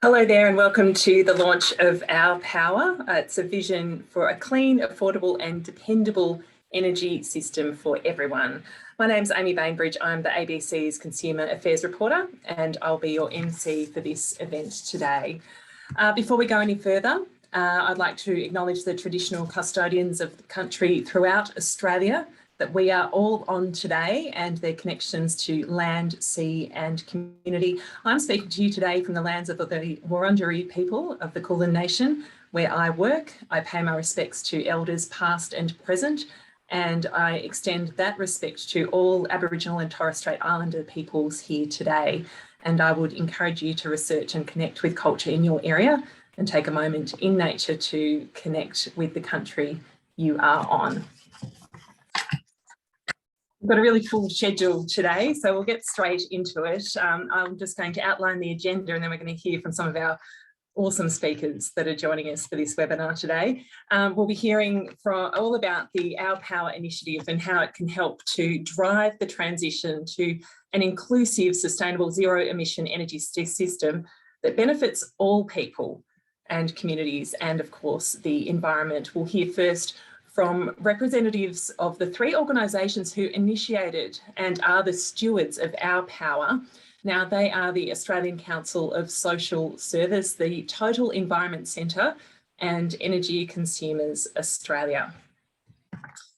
Hello there and welcome to the launch of ourPower. It's a vision for a clean, affordable and dependable energy system for everyone. My name's Amy Bainbridge. I'm the ABC's Consumer Affairs Reporter and I'll be your MC for this event today. Before we go any further, I'd like to acknowledge the traditional custodians of the country throughout Australia that we are all on today and their connections to land, sea and community. I'm speaking to you today from the lands of the Wurundjeri people of the Kulin Nation, where I work. I pay my respects to elders past and present, and I extend that respect to all Aboriginal and Torres Strait Islander peoples here today. And I would encourage you to research and connect with culture in your area and take a moment in nature to connect with the country you are on. We've got a really full schedule today, so we'll get straight into it. I'm just going to outline the agenda and then we're going to hear from some of our awesome speakers that are joining us for this webinar today. We'll be hearing from all about the ourPower initiative and how it can help to drive the transition to an inclusive, sustainable, zero-emission energy system that benefits all people and communities and, of course, the environment. We'll hear first from representatives of the three organisations who initiated and are the stewards of ourPower. Now, they are the Australian Council of Social Service, the Total Environment Centre and Energy Consumers Australia.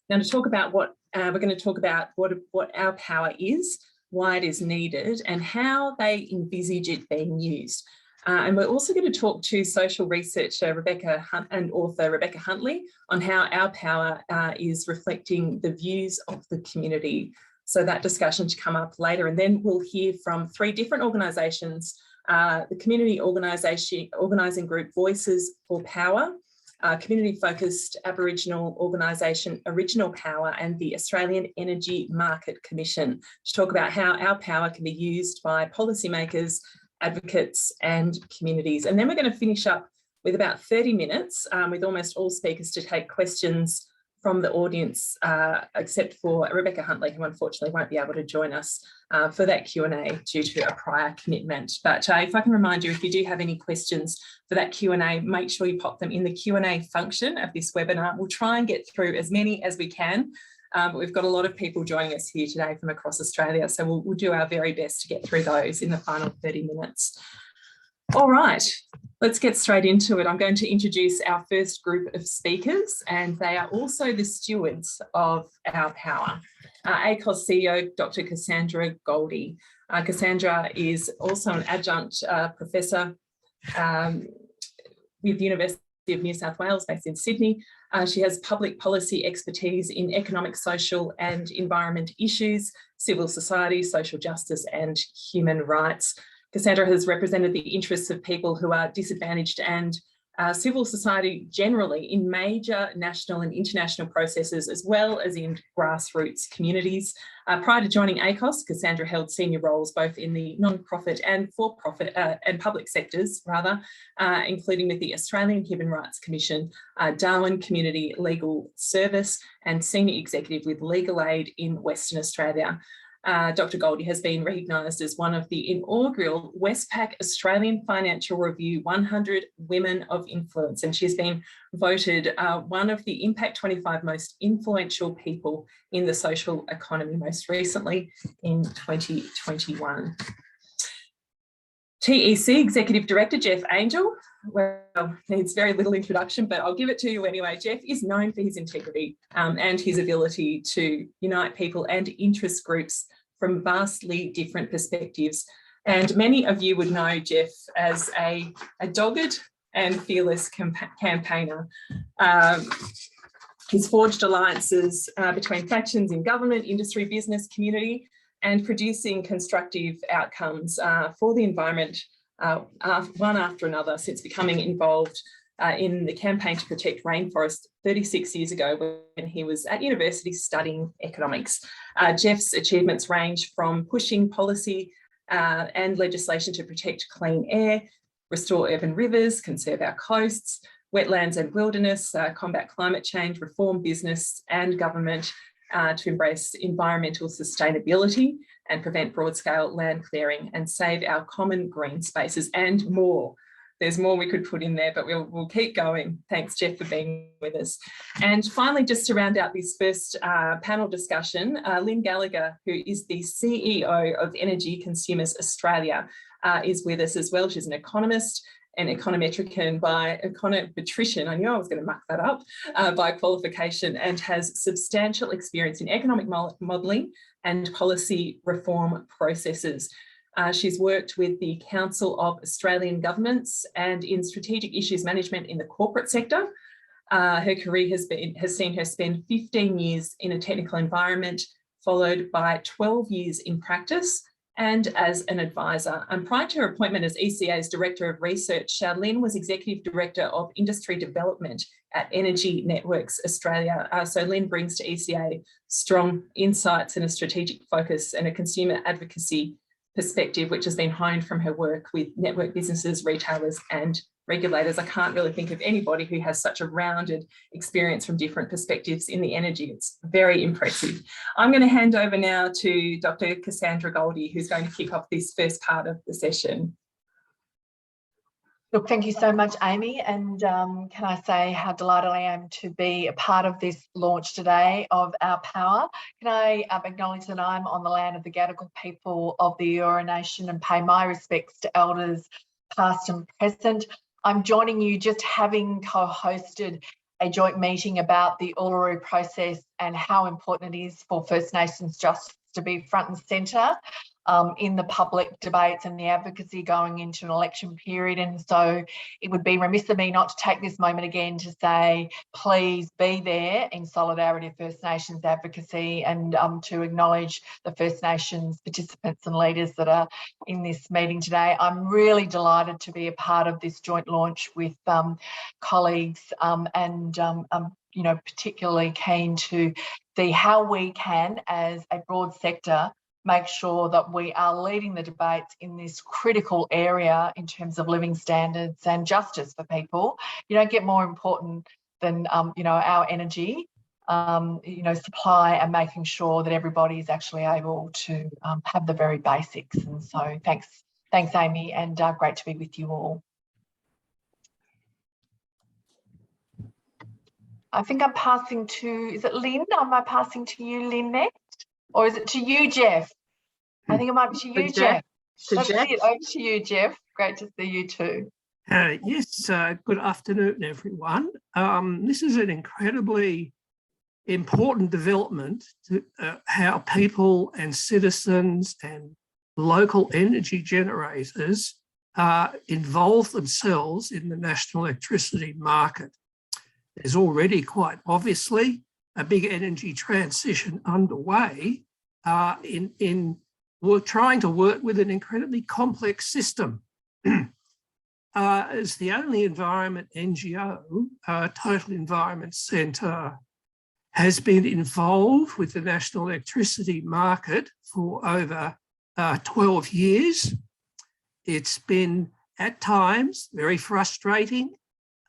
Now, to talk about what we're going to talk about what ourPower is, why it is needed and how they envisage it being used. And we're also going to talk to social researcher Rebecca Hunt and author Rebecca Huntley on how ourPower is reflecting the views of the community. So that discussion to come up later. And then we'll hear from three different organisations, the community organising group Voices for Power, community-focused Aboriginal organisation Original Power and the Australian Energy Market Commission to talk about how ourPower can be used by policymakers, advocates and communities. And then we're going to finish up with about 30 minutes with almost all speakers to take questions from the audience, except for Rebecca Huntley, who unfortunately won't be able to join us for that Q&A due to a prior commitment. But if I can remind you, if you do have any questions for that Q&A, make sure you pop them in the Q&A function of this webinar. We'll try and get through as many as we can. But we've got a lot of people joining us here today from across Australia, so we'll do our very best to get through those in the final 30 minutes. All right, let's get straight into it. I'm going to introduce our first group of speakers, and they are also the stewards of ourPower. ACOSS CEO, Dr. Cassandra Goldie. Cassandra is also an adjunct professor with the University of New South Wales, based in Sydney. She has public policy expertise in economic, social and environment issues, civil society, social justice and human rights. Cassandra has represented the interests of people who are disadvantaged and civil society generally in major national and international processes, as well as in grassroots communities. Prior to joining ACOSS, Cassandra held senior roles both in the non-profit and for-profit and public sectors, including with the Australian Human Rights Commission, Darwin Community Legal Service, and senior executive with Legal Aid in Western Australia. Dr. Goldie has been recognised as one of the inaugural Westpac Australian Financial Review 100 Women of Influence, and she's been voted one of the Impact 25 most influential people in the social economy, most recently in 2021. TEC Executive Director Jeff Angel, well, needs very little introduction, but I'll give it to you anyway. Jeff is known for his integrity and his ability to unite people and interest groups from vastly different perspectives. And many of you would know Jeff as a dogged and fearless campaigner. He's forged alliances between factions in government, industry, business, community, and producing constructive outcomes for the environment, one after another, since becoming involved in the campaign to protect rainforests 36 years ago when he was at university studying economics. Jeff's achievements range from pushing policy and legislation to protect clean air, restore urban rivers, conserve our coasts, wetlands and wilderness, combat climate change, reform business and government, to embrace environmental sustainability and prevent broad-scale land clearing and save our common green spaces and more. there's more we could put in there, but we'll keep going. Thanks, Jeff, for being with us. And finally, just to round out this first panel discussion, Lynn Gallagher, who is the CEO of Energy Consumers Australia, is with us as well. She's an economist, an econometrician, I knew I was going to muck that up, by qualification, and has substantial experience in economic modelling and policy reform processes. She's worked with the Council of Australian Governments and in strategic issues management in the corporate sector. Her career has seen her spend 15 years in a technical environment, followed by 12 years in practice and as an advisor. And prior to her appointment as ECA's Director of Research, Lynn was Executive Director of Industry Development at Energy Networks Australia. So Lynn brings to ECA strong insights and a strategic focus and a consumer advocacy perspective, which has been honed from her work with network businesses, retailers and regulators. I can't really think of anybody who has such a rounded experience from different perspectives in the energy. It's very impressive. I'm going to hand over now to Dr. Cassandra Goldie, who's going to kick off this first part of the session. Look, thank you so much, Amy. And can I say how delighted I am to be a part of this launch today of ourPower. Can I acknowledge that I'm on the land of the Gadigal people of the Eora Nation and pay my respects to elders past and present. I'm joining you just having co-hosted a joint meeting about the Uluru process and how important it is for First Nations justice to be front and centre in the public debates and the advocacy going into an election period. And so it would be remiss of me not to take this moment again to say, please be there in solidarity of First Nations advocacy and to acknowledge the First Nations participants and leaders that are in this meeting today. I'm really delighted to be a part of this joint launch with colleagues and you know, particularly keen to see how we can, as a broad sector, make sure that we are leading the debates in this critical area in terms of living standards and justice for people. You don't get more important than, you know, our energy, you know, supply and making sure that everybody is actually able to have the very basics. And so thanks, Amy, and great to be with you all. I think I'm passing to, is it Lynn? Am I passing to you, Lynn, next? Or is it to you, Jeff? I think it might be to you, Jeff. That's it. Over to you, Jeff. Great to see you too. Yes, good afternoon, everyone. This is an incredibly important development to how people and citizens and local energy generators involve themselves in the national electricity market. There's already quite obviously a big energy transition underway we're trying to work with an incredibly complex system. As the only environment NGO, Total Environment Centre has been involved with the national electricity market for over 12 years. It's been at times very frustrating,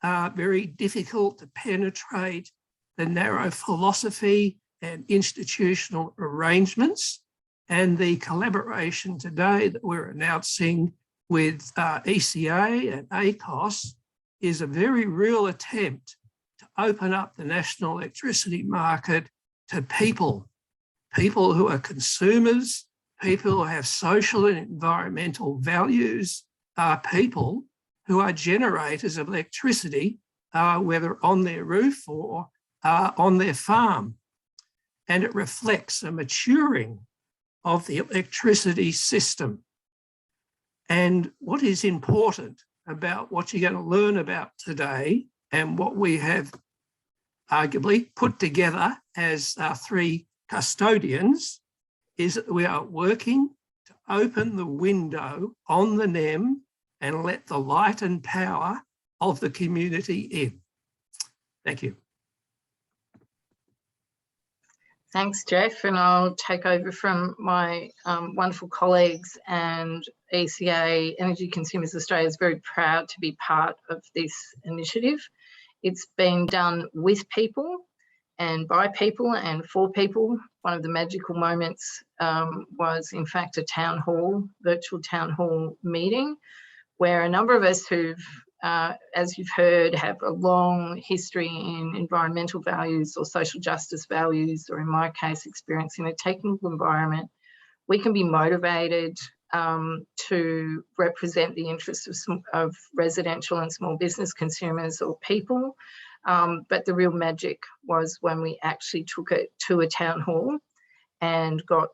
very difficult to penetrate the narrow philosophy and institutional arrangements, and the collaboration today that we're announcing with ECA and ACOSS is a very real attempt to open up the national electricity market to people who are consumers, people who have social and environmental values, people who are generators of electricity, whether on their roof or on their farm. And it reflects a maturing of the electricity system. And what is important about what you're going to learn about today and what we have arguably put together as three custodians is that we are working to open the window on the NEM and let the light and power of the community in. Thank you. Thanks, Jeff, and I'll take over from my wonderful colleagues, and ECA, Energy Consumers Australia, is very proud to be part of this initiative. It's been done with people and by people and for people. One of the magical moments was, in fact, a town hall, virtual town hall meeting, where a number of us who've as you've heard, have a long history in environmental values or social justice values, or in my case, experience in a technical environment, we can be motivated to represent the interests of residential and small business consumers or people. But the real magic was when we actually took it to a town hall and got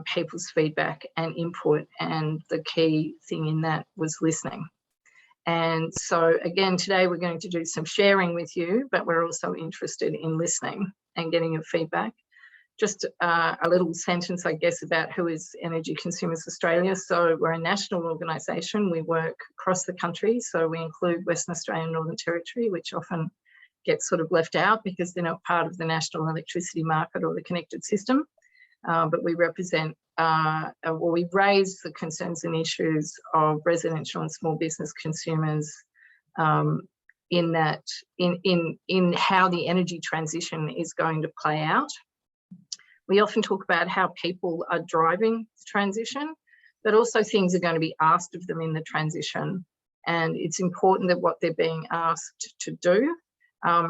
people's feedback and input, and the key thing in that was listening. And so again, today we're going to do some sharing with you, but we're also interested in listening and getting your feedback. Just a little sentence, I guess, about who is Energy Consumers Australia. So we're a national organisation. We work across the country. So we include Western Australia and Northern Territory, which often gets sort of left out because they're not part of the national electricity market or the connected system. But we represent, or we raise the concerns and issues of residential and small business consumers in how the energy transition is going to play out. We often talk about how people are driving the transition, but also things are going to be asked of them in the transition. And it's important that what they're being asked to do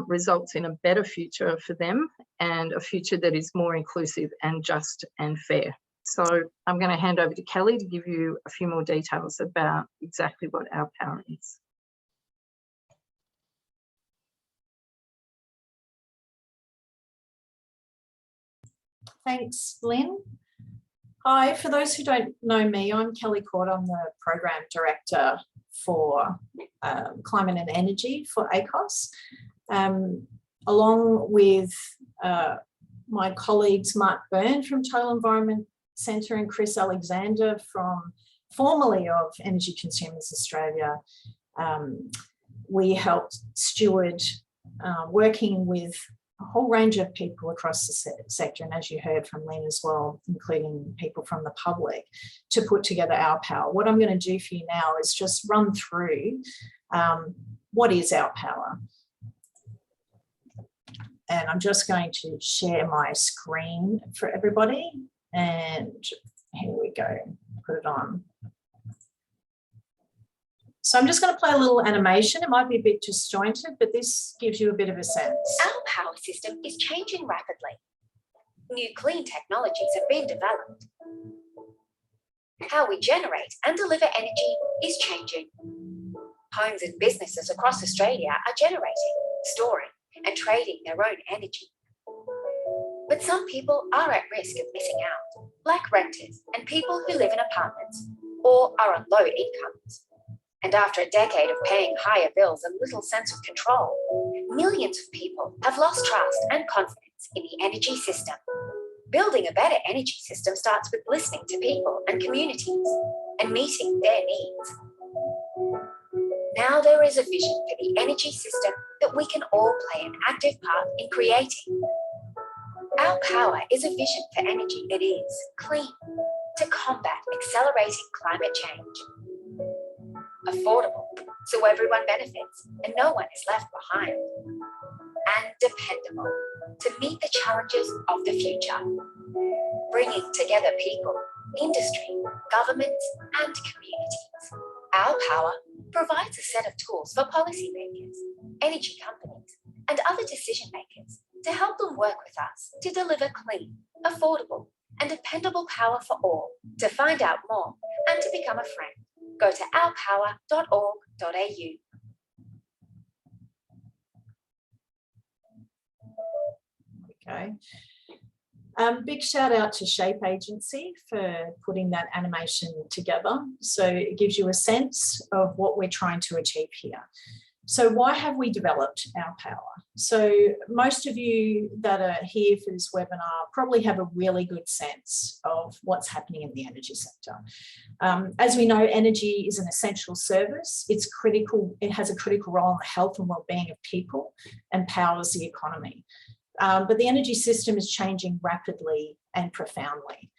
results in a better future for them, and a future that is more inclusive and just and fair. So I'm going to hand over to Kelly to give you a few more details about exactly what ourPower is. Thanks, Lynn. Hi, for those who don't know me, I'm Kelly Court. I'm the Program Director for Climate and Energy for ACOSS. Along with my colleagues Mark Byrne from Total Environment Centre and Chris Alexander formerly of Energy Consumers Australia, we helped steward working with a whole range of people across the sector, and as you heard from Lynn as well, including people from the public, to put together ourPower. What I'm going to do for you now is just run through what is ourPower. And I'm just going to share my screen for everybody. And here we go, put it on. So I'm just going to play a little animation. It might be a bit disjointed, but this gives you a bit of a sense. Our power system is changing rapidly. New clean technologies have been developed. How we generate and deliver energy is changing. Homes and businesses across Australia are generating, storing, and trading their own energy. But some people are at risk of missing out, like renters and people who live in apartments or are on low incomes. And after a decade of paying higher bills and little sense of control, millions of people have lost trust and confidence in the energy system. Building a better energy system starts with listening to people and communities and meeting their needs. Now there is a vision for the energy system that we can all play an active part in creating. ourPower is a vision for energy that is clean, to combat accelerating climate change. Affordable, so everyone benefits and no one is left behind. And dependable, to meet the challenges of the future. Bringing together people, industry, governments and communities. ourPower provides a set of tools for policymakers, energy companies and other decision makers to help them work with us to deliver clean, affordable and dependable power for all. To find out more and to become a friend, go to ourpower.org.au. Okay. Big shout out to Shape Agency for putting that animation together. So it gives you a sense of what we're trying to achieve here. So why have we developed ourPower? So most of you that are here for this webinar probably have a really good sense of what's happening in the energy sector. As we know, energy is an essential service. It's critical. It has a critical role in the health and well-being of people and powers the economy. But the energy system is changing rapidly and profoundly.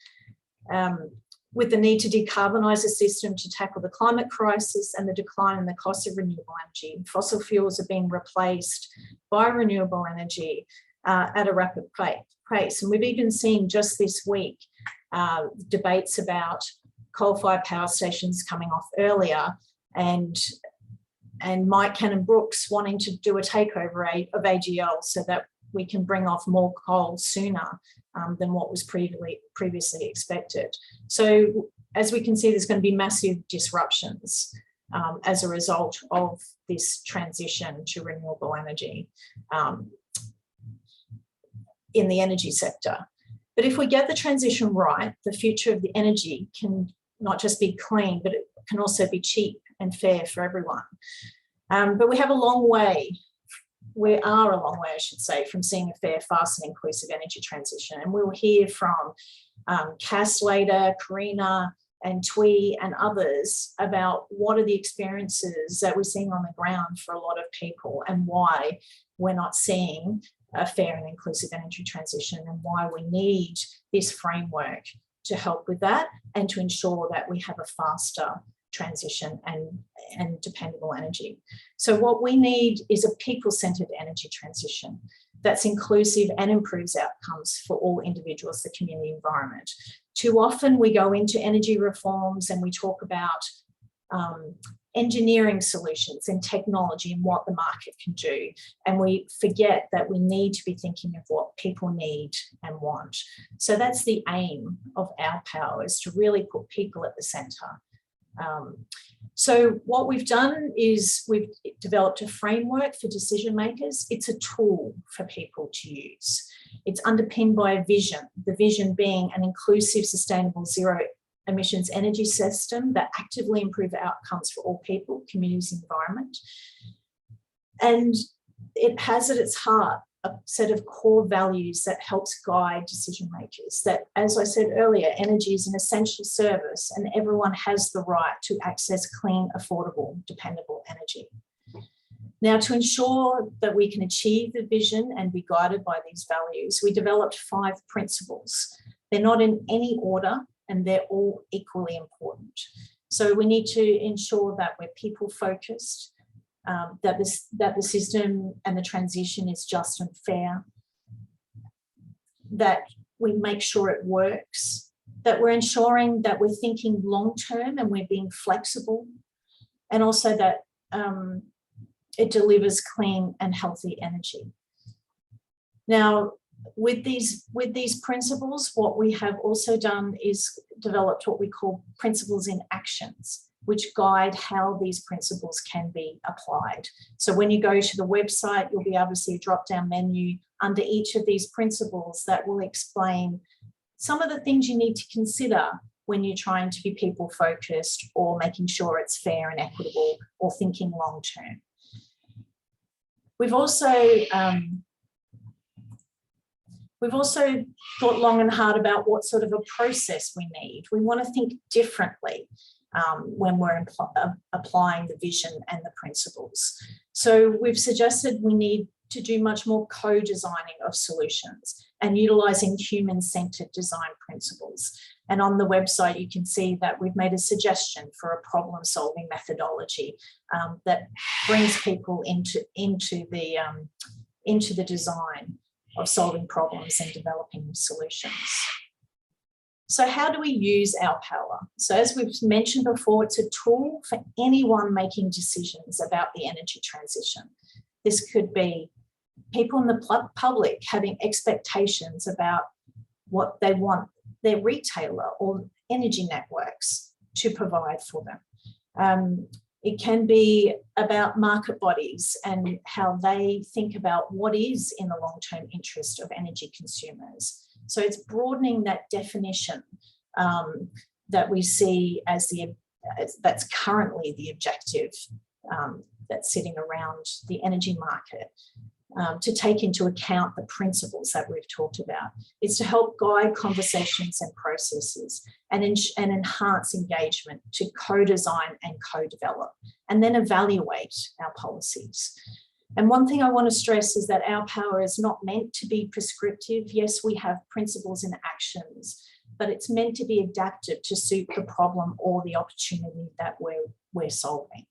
With the need to decarbonise the system to tackle the climate crisis and the decline in the cost of renewable energy, fossil fuels are being replaced by renewable energy at a rapid pace. And we've even seen just this week debates about coal-fired power stations coming off earlier and Mike Cannon-Brookes wanting to do a takeover of AGL so that we can bring off more coal sooner than what was previously expected. So as we can see, there's going to be massive disruptions as a result of this transition to renewable energy in the energy sector. But if we get the transition right, the future of the energy can not just be clean, but it can also be cheap and fair for everyone. But we have a long way. We are a long way, I should say, from seeing a fair, fast and inclusive energy transition. And we'll hear from Cass later, Karina and Twee and others about what are the experiences that we're seeing on the ground for a lot of people and why we're not seeing a fair and inclusive energy transition and why we need this framework to help with that and to ensure that we have a faster transition and dependable energy. So what we need is a people-centred energy transition that's inclusive and improves outcomes for all individuals, the community environment. Too often we go into energy reforms and we talk about engineering solutions and technology and what the market can do. And we forget that we need to be thinking of what people need and want. So that's the aim of ourPower, is to really put people at the centre. So what we've done is we've developed a framework for decision makers. It's a tool for people to use. It's underpinned by a vision, the vision being an inclusive, sustainable, zero emissions energy system that actively improve outcomes for all people, communities, environment. And it has at its heart a set of core values that helps guide decision makers. That, as I said earlier, energy is an essential service and everyone has the right to access clean, affordable, dependable energy. Now, to ensure that we can achieve the vision and be guided by these values, we developed 5 principles. They're not in any order and they're all equally important. So we need to ensure that we're people focused, that the system and the transition is just and fair, that we make sure it works, that we're ensuring that we're thinking long-term and we're being flexible, and also that it delivers clean and healthy energy. Now, with these principles, what we have also done is developed what we call principles in actions, which guide how these principles can be applied. So when you go to the website, you'll be able to see a drop-down menu under each of these principles that will explain some of the things you need to consider when you're trying to be people-focused or making sure it's fair and equitable or thinking long-term. We've also thought long and hard about what sort of a process we need. We want to think differently when we're applying the vision and the principles. So we've suggested we need to do much more co-designing of solutions and utilising human-centred design principles. And on the website, you can see that we've made a suggestion for a problem-solving methodology that brings people into the design of solving problems and developing solutions. So how do we use ourPower? So as we've mentioned before, it's a tool for anyone making decisions about the energy transition. This could be people in the public having expectations about what they want their retailer or energy networks to provide for them. It can be about market bodies and how they think about what is in the long-term interest of energy consumers. So it's broadening that definition that we see as that's currently the objective that's sitting around the energy market, to take into account the principles that we've talked about. It's to help guide conversations and processes and enhance engagement, to co-design and co-develop, and then evaluate our policies. And one thing I want to stress is that ourPower is not meant to be prescriptive. Yes, we have principles and actions, but it's meant to be adaptive to suit the problem or the opportunity that we're solving.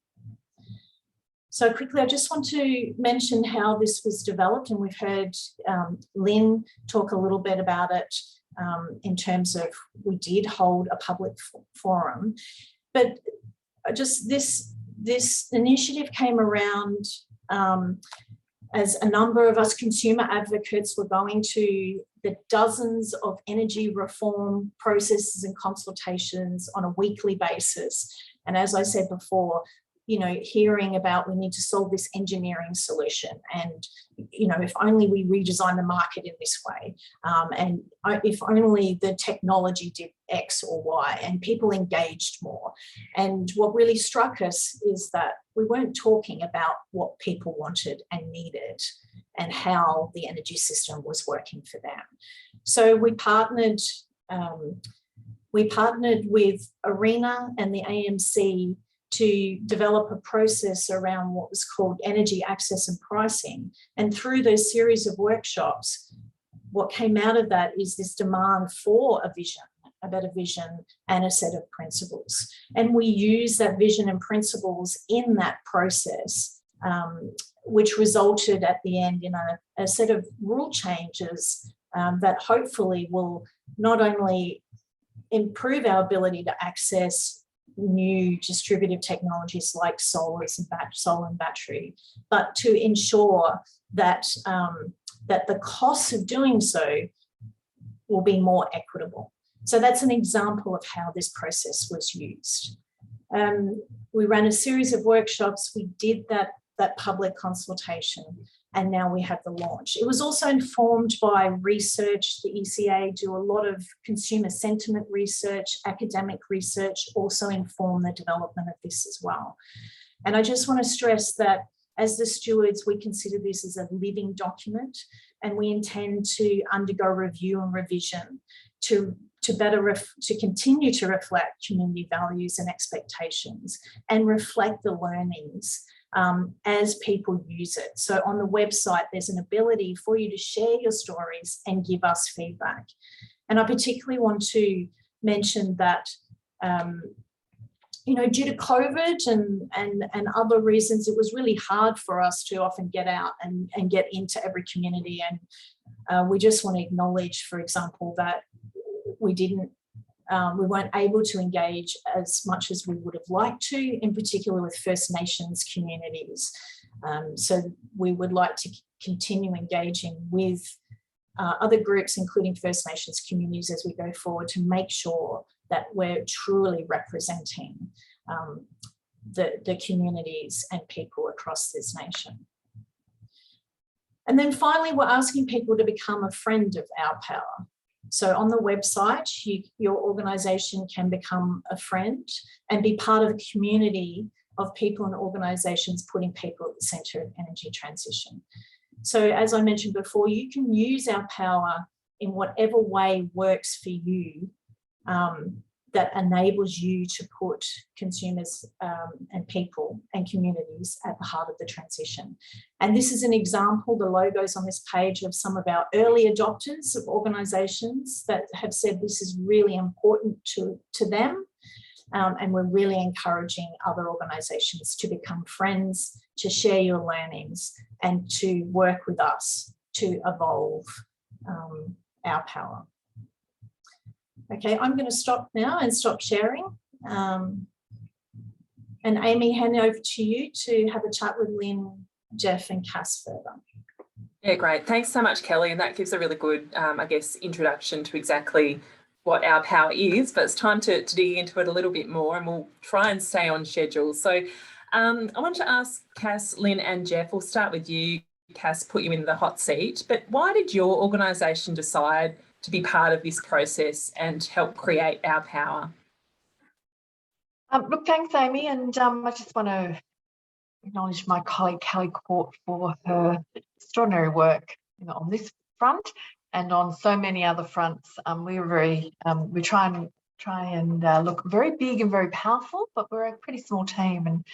So quickly, I just want to mention how this was developed, and we've heard Lynn talk a little bit about it in terms of we did hold a public forum, but just this this initiative came around as a number of us consumer advocates were going to the dozens of energy reform processes and consultations on a weekly basis. And as I said before, you know, hearing about we need to solve this engineering solution, and, you know, if only we redesign the market in this way, and if only the technology did X or Y, and people engaged more. And what really struck us is that we weren't talking about what people wanted and needed and how the energy system was working for them. So we partnered with ARENA and the AMC to develop a process around what was called energy access and pricing. And through those series of workshops, what came out of that is this demand for a vision, a better vision, and a set of principles. And we use that vision and principles in that process, which resulted at the end in a set of rule changes that hopefully will not only improve our ability to access new distributive technologies like solar and battery, but to ensure that that the costs of doing so will be more equitable. So that's an example of how this process was used. We ran a series of workshops. We did that public consultation, and now we have the launch. It was also informed by research. The ECA do a lot of consumer sentiment research, academic research also inform the development of this as well. And I just want to stress that as the stewards, we consider this as a living document, and we intend to undergo review and revision to continue to reflect community values and expectations and reflect the learnings as people use it. So on the website, there's an ability for you to share your stories and give us feedback. And I particularly want to mention that, you know, due to COVID and other reasons, it was really hard for us to often get out and get into every community. And we just want to acknowledge, for example, that we weren't able to engage as much as we would have liked to, in particular with First Nations communities. So we would like to continue engaging with other groups, including First Nations communities, as we go forward to make sure that we're truly representing the communities and people across this nation. And then finally, we're asking people to become a friend of ourPower. So on the website, your organisation can become a friend and be part of a community of people and organisations putting people at the centre of energy transition. So as I mentioned before, you can use ourPower in whatever way works for you that enables you to put consumers and people and communities at the heart of the transition. And this is an example, the logos on this page, of some of our early adopters of organisations that have said this is really important to them. And we're really encouraging other organisations to become friends, to share your learnings, and to work with us to evolve ourPower. Okay, I'm going to stop now and stop sharing. And Amy, hand over to you to have a chat with Lynn, Jeff and Cass further. Yeah, great. Thanks so much, Kelly. And that gives a really good, I guess, introduction to exactly what ourPower is, but it's time to dig into it a little bit more, and we'll try and stay on schedule. So I want to ask Cass, Lynn and Jeff, we'll start with you, Cass, put you in the hot seat, but why did your organisation decide to be part of this process and help create ourPower? Look, thanks, Amy. And I just want to acknowledge my colleague, Kelly Court, for her extraordinary work, you know, on this front and on so many other fronts. We try and look very big and very powerful, but we're a pretty small team, and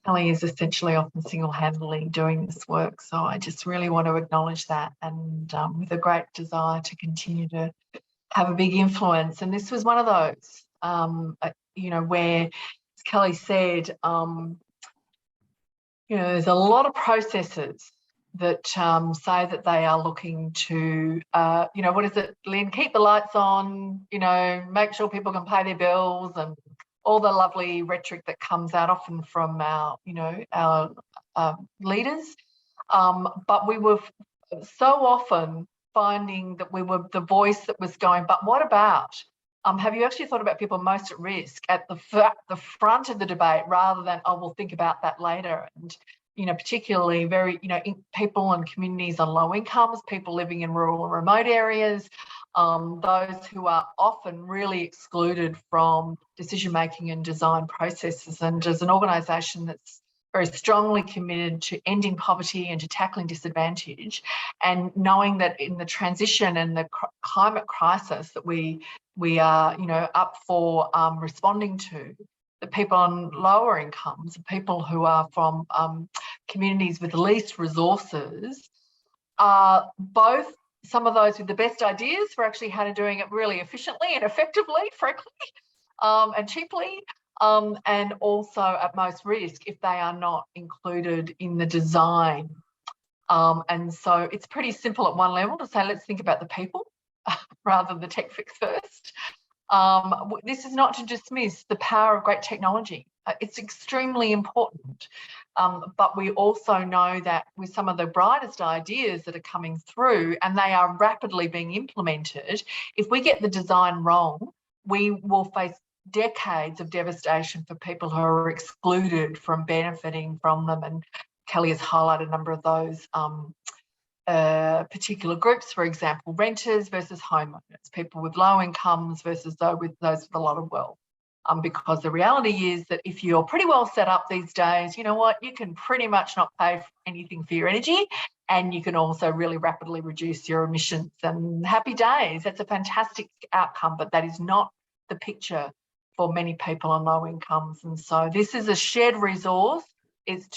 Kelly is essentially often single-handedly doing this work. So I just really want to acknowledge that, and with a great desire to continue to have a big influence. And this was one of those, you know, where, as Kelly said, you know, there's a lot of processes that say that they are looking to, you know, what is it, Lynn? Keep the lights on, you know, make sure people can pay their bills and all the lovely rhetoric that comes out often from our, our leaders. But we were so often finding that we were the voice that was going, but what about? Have you actually thought about people most at risk at the front of the debate rather than, oh, we'll think about that later? And, particularly people and communities on low incomes, people living in rural and remote areas, those who are often really excluded from decision-making and design processes. And as an organisation that's very strongly committed to ending poverty and to tackling disadvantage, and knowing that in the transition and the climate crisis that we are, up for responding to, the people on lower incomes, people who are from communities with least resources, are both some of those with the best ideas for actually how to doing it really efficiently and effectively, frankly, and cheaply, and also at most risk if they are not included in the design. And so it's pretty simple at one level to say, let's think about the people rather than the tech fix first. This is not to dismiss the power of great technology. It's extremely important. But we also know that with some of the brightest ideas that are coming through, and they are rapidly being implemented, if we get the design wrong, we will face decades of devastation for people who are excluded from benefiting from them. And Kelly has highlighted a number of those particular groups, for example, renters versus homeowners, people with low incomes versus those with a lot of wealth. Because the reality is that if you're pretty well set up these days, you know what, you can pretty much not pay for anything for your energy, and you can also really rapidly reduce your emissions, and happy days. That's a fantastic outcome, but that is not the picture for many people on low incomes. And so this is a shared resource. We've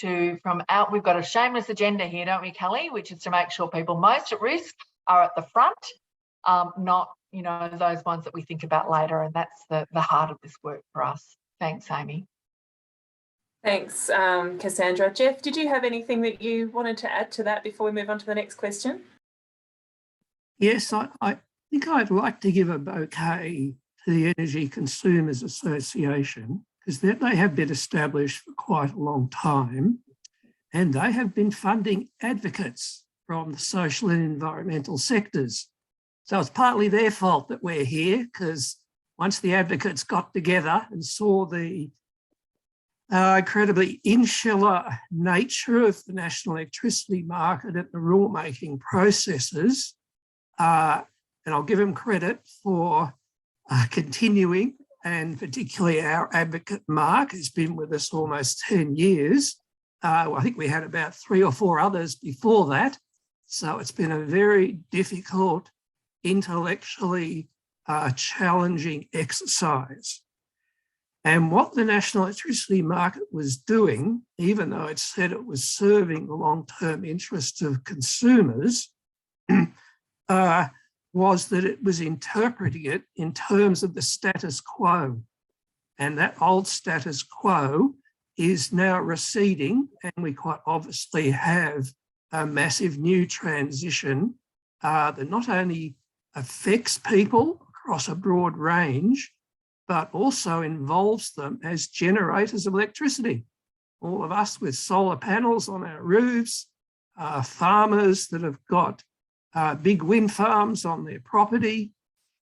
got a shameless agenda here, don't we, Kelly, which is to make sure people most at risk are at the front, not, those ones that we think about later. And that's the heart of this work for us. Thanks, Amy. Thanks, Cassandra. Jeff, did you have anything that you wanted to add to that before we move on to the next question? Yes, I think I'd like to give a bouquet to the Energy Consumers Association, because they have been established for quite a long time, and they have been funding advocates from the social and environmental sectors. So it's partly their fault that we're here, because once the advocates got together and saw the incredibly insular nature of the national electricity market and the rule-making processes, and I'll give them credit for continuing, and particularly our advocate, Mark, who's been with us almost 10 years. I think we had about 3 or 4 others before that. So it's been a very difficult, intellectually challenging exercise. And what the national electricity market was doing, even though it said it was serving the long-term interests of consumers, was that it was interpreting it in terms of the status quo. And that old status quo is now receding, and we quite obviously have a massive new transition that not only affects people across a broad range, but also involves them as generators of electricity. All of us with solar panels on our roofs, farmers that have got big wind farms on their property,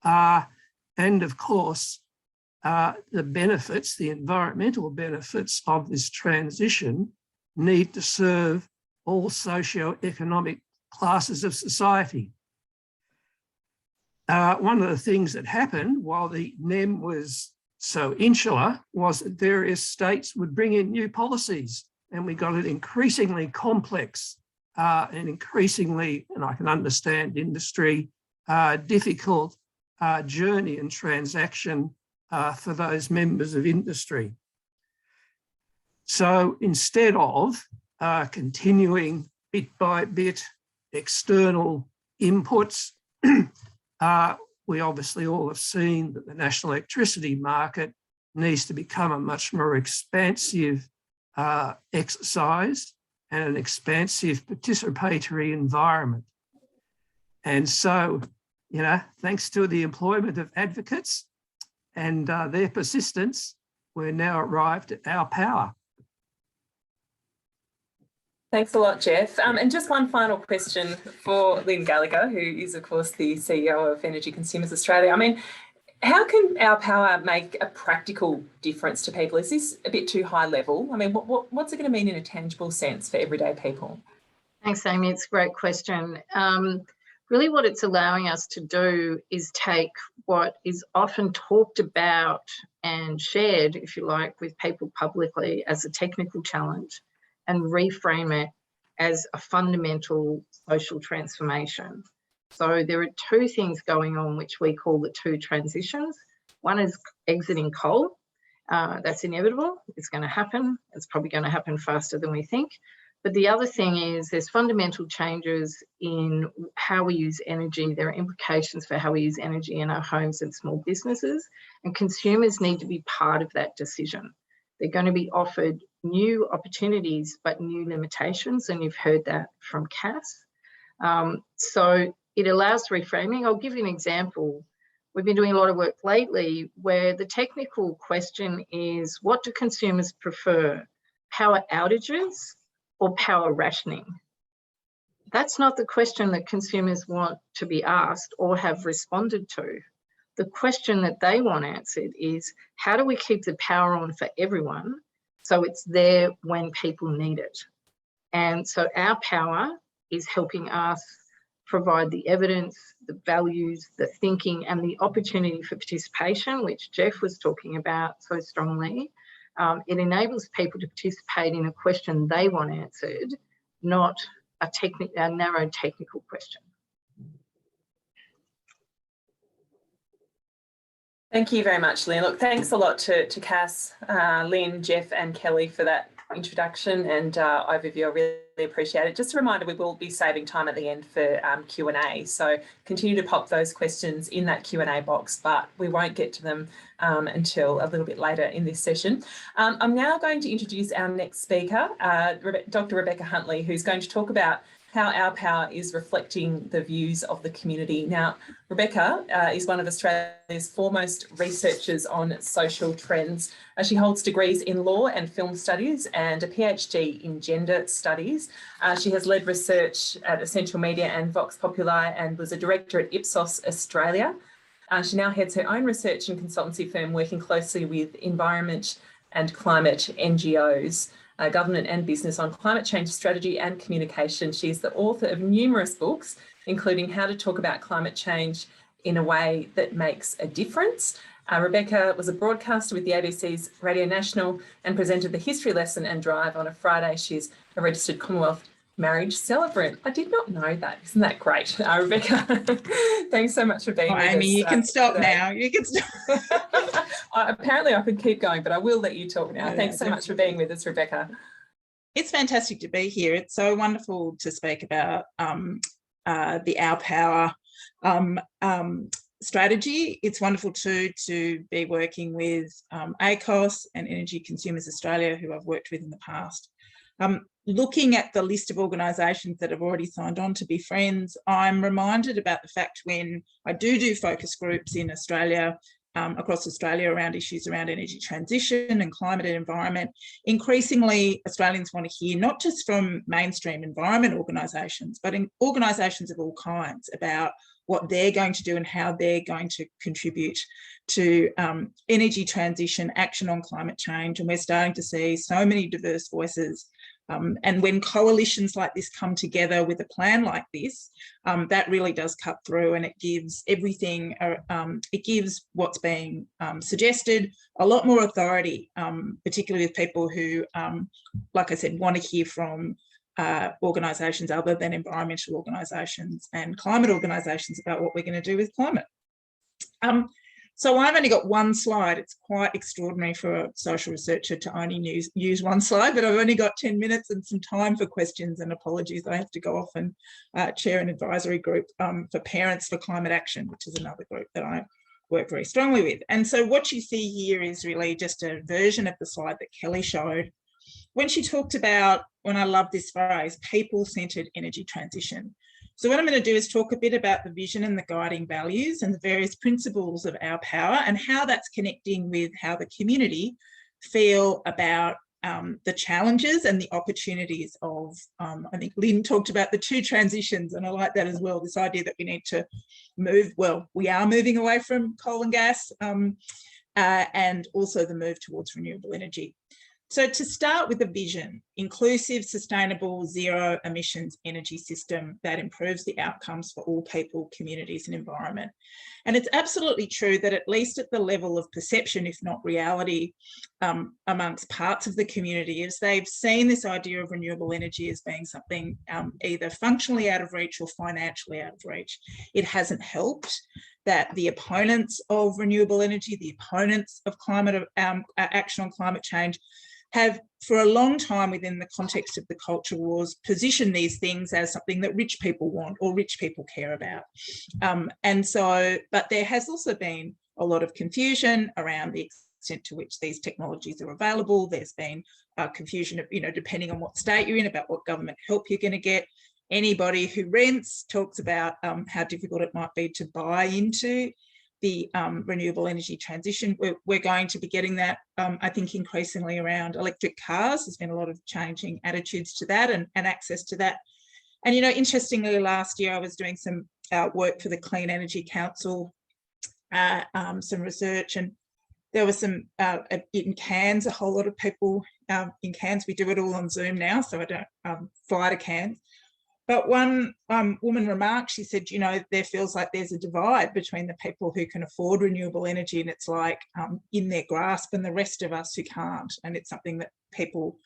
and of course, the benefits, the environmental benefits of this transition need to serve all socio-economic classes of society. One of the things that happened while the NEM was so insular was that various states would bring in new policies, and we got an increasingly complex and increasingly, and I can understand industry, difficult journey and transaction for those members of industry. So instead of continuing bit by bit external inputs, we obviously all have seen that the national electricity market needs to become a much more expansive exercise and an expansive participatory environment. And so, thanks to the employment of advocates and their persistence, we're now arrived at our power. Thanks a lot, Jeff. And just one final question for Lynn Gallagher, who is, of course, the CEO of Energy Consumers Australia. I mean, how can our power make a practical difference to people? Is this a bit too high level? I mean, what's it going to mean in a tangible sense for everyday people? Thanks, Amy. It's a great question. Really what it's allowing us to do is take what is often talked about and shared, if you like, with people publicly as a technical challenge and reframe it as a fundamental social transformation. So there are two things going on which we call the two transitions. One is exiting coal. That's inevitable. It's going to happen. It's probably going to happen faster than we think. But the other thing is there's fundamental changes in how we use energy. There are implications for how we use energy in our homes and small businesses, and consumers need to be part of that decision. They're going to be offered new opportunities, but new limitations, and you've heard that from ACOSS. So it allows reframing. I'll give you an example. We've been doing a lot of work lately where the technical question is, what do consumers prefer, power outages or power rationing? That's not the question that consumers want to be asked or have responded to. The question that they want answered is, how do we keep the power on for everyone so it's there when people need it? And so our power is helping us provide the evidence, the values, the thinking, and the opportunity for participation, which Jeff was talking about so strongly. It enables people to participate in a question they want answered, not a narrow technical question. Thank you very much, Lynn. Look, thanks a lot to Cass, Lynn, Jeff and Kelly for that introduction and overview. I really appreciate it. Just a reminder, we will be saving time at the end for Q&A. So continue to pop those questions in that Q&A box, but we won't get to them until a little bit later in this session. I'm now going to introduce our next speaker, Dr. Rebecca Huntley, who's going to talk about how our power is reflecting the views of the community. Now, Rebecca is one of Australia's foremost researchers on social trends. She holds degrees in law and film studies and a PhD in gender studies. She has led research at Essential Media and Vox Populi and was a director at ACOSS Australia. She now heads her own research and consultancy firm working closely with environment and climate NGOs. Government and business on climate change strategy and communication. She's the author of numerous books, including How to Talk About Climate Change in a Way That Makes a Difference. Rebecca was a broadcaster with the ABC's Radio National and presented the history lesson and drive on a Friday. She's a registered Commonwealth marriage celebrant. I did not know that. Isn't that great? Rebecca, thanks so much for being with Amy, us. you can stop today. now. You can stop. Apparently I could keep going, but I will let you talk now. No, thanks so much for being with us, Rebecca. It's fantastic to be here. It's so wonderful to speak about the ourPower strategy. It's wonderful too to be working with ACOSS and Energy Consumers Australia, who I've worked with in the past. Looking at the list of organisations that have already signed on to be friends, I'm reminded about the fact when I do focus groups in Australia, across Australia around issues around energy transition and climate and environment, increasingly Australians want to hear not just from mainstream environment organisations, but in organisations of all kinds about what they're going to do and how they're going to contribute to energy transition, action on climate change. And we're starting to see so many diverse voices. And when coalitions like this come together with a plan like this, that really does cut through, and it gives everything, it gives what's being suggested a lot more authority, particularly with people who, like I said, want to hear from organisations other than environmental organisations and climate organisations about what we're going to do with climate. So I've only got one slide. It's quite extraordinary for a social researcher to only use one slide, but I've only got 10 minutes and some time for questions, and apologies. I have to go off and chair an advisory group for Parents for Climate Action, which is another group that I work very strongly with. And so what you see here is really just a version of the slide that Kelly showed when she talked about, when I love this phrase, people-centred energy transition. So what I'm going to do is talk a bit about the vision and the guiding values and the various principles of ourPower and how that's connecting with how the community feel about the challenges and the opportunities of, I think Lynn talked about the 2 transitions, and I like that as well, this idea that we need to move, well, we are moving away from coal and gas, and also the move towards renewable energy. So to start with a vision, inclusive, sustainable, zero emissions energy system that improves the outcomes for all people, communities and environment. And it's absolutely true that at least at the level of perception, if not reality, amongst parts of the community, is they've seen this idea of renewable energy as being something either functionally out of reach or financially out of reach. It hasn't helped that the opponents of renewable energy, the opponents of climate action on climate change, have for a long time within the context of the culture wars positioned these things as something that rich people want or rich people care about. And so, but there has also been a lot of confusion around the extent to which these technologies are available. There's been confusion of, depending on what state you're in, about what government help you're going to get. Anybody who rents talks about how difficult it might be to buy into the renewable energy transition. We're going to be getting that, I think, increasingly around electric cars. There's been a lot of changing attitudes to that and access to that. And, interestingly, last year I was doing some work for the Clean Energy Council, some research, and there was some, in Cairns, a whole lot of people in Cairns. We do it all on Zoom now, so I don't fly to Cairns. But one woman remarked, she said, there feels like there's a divide between the people who can afford renewable energy, and it's like in their grasp, and the rest of us who can't. And it's something that people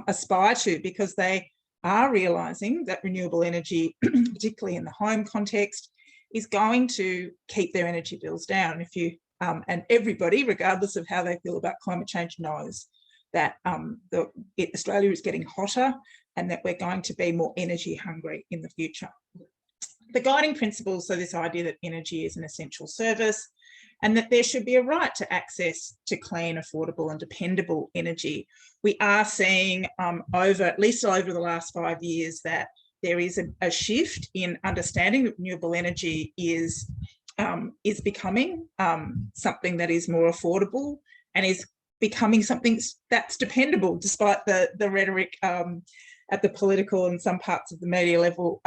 aspire to, because they are realising that renewable energy, particularly in the home context, is going to keep their energy bills down. If you and everybody, regardless of how they feel about climate change, knows that Australia is getting hotter and that we're going to be more energy hungry in the future. The guiding principles, so this idea that energy is an essential service and that there should be a right to access to clean, affordable and dependable energy. We are seeing at least over the last 5 years that there is a shift in understanding that renewable energy is becoming something that is more affordable and is becoming something that's dependable, despite the rhetoric at the political and some parts of the media level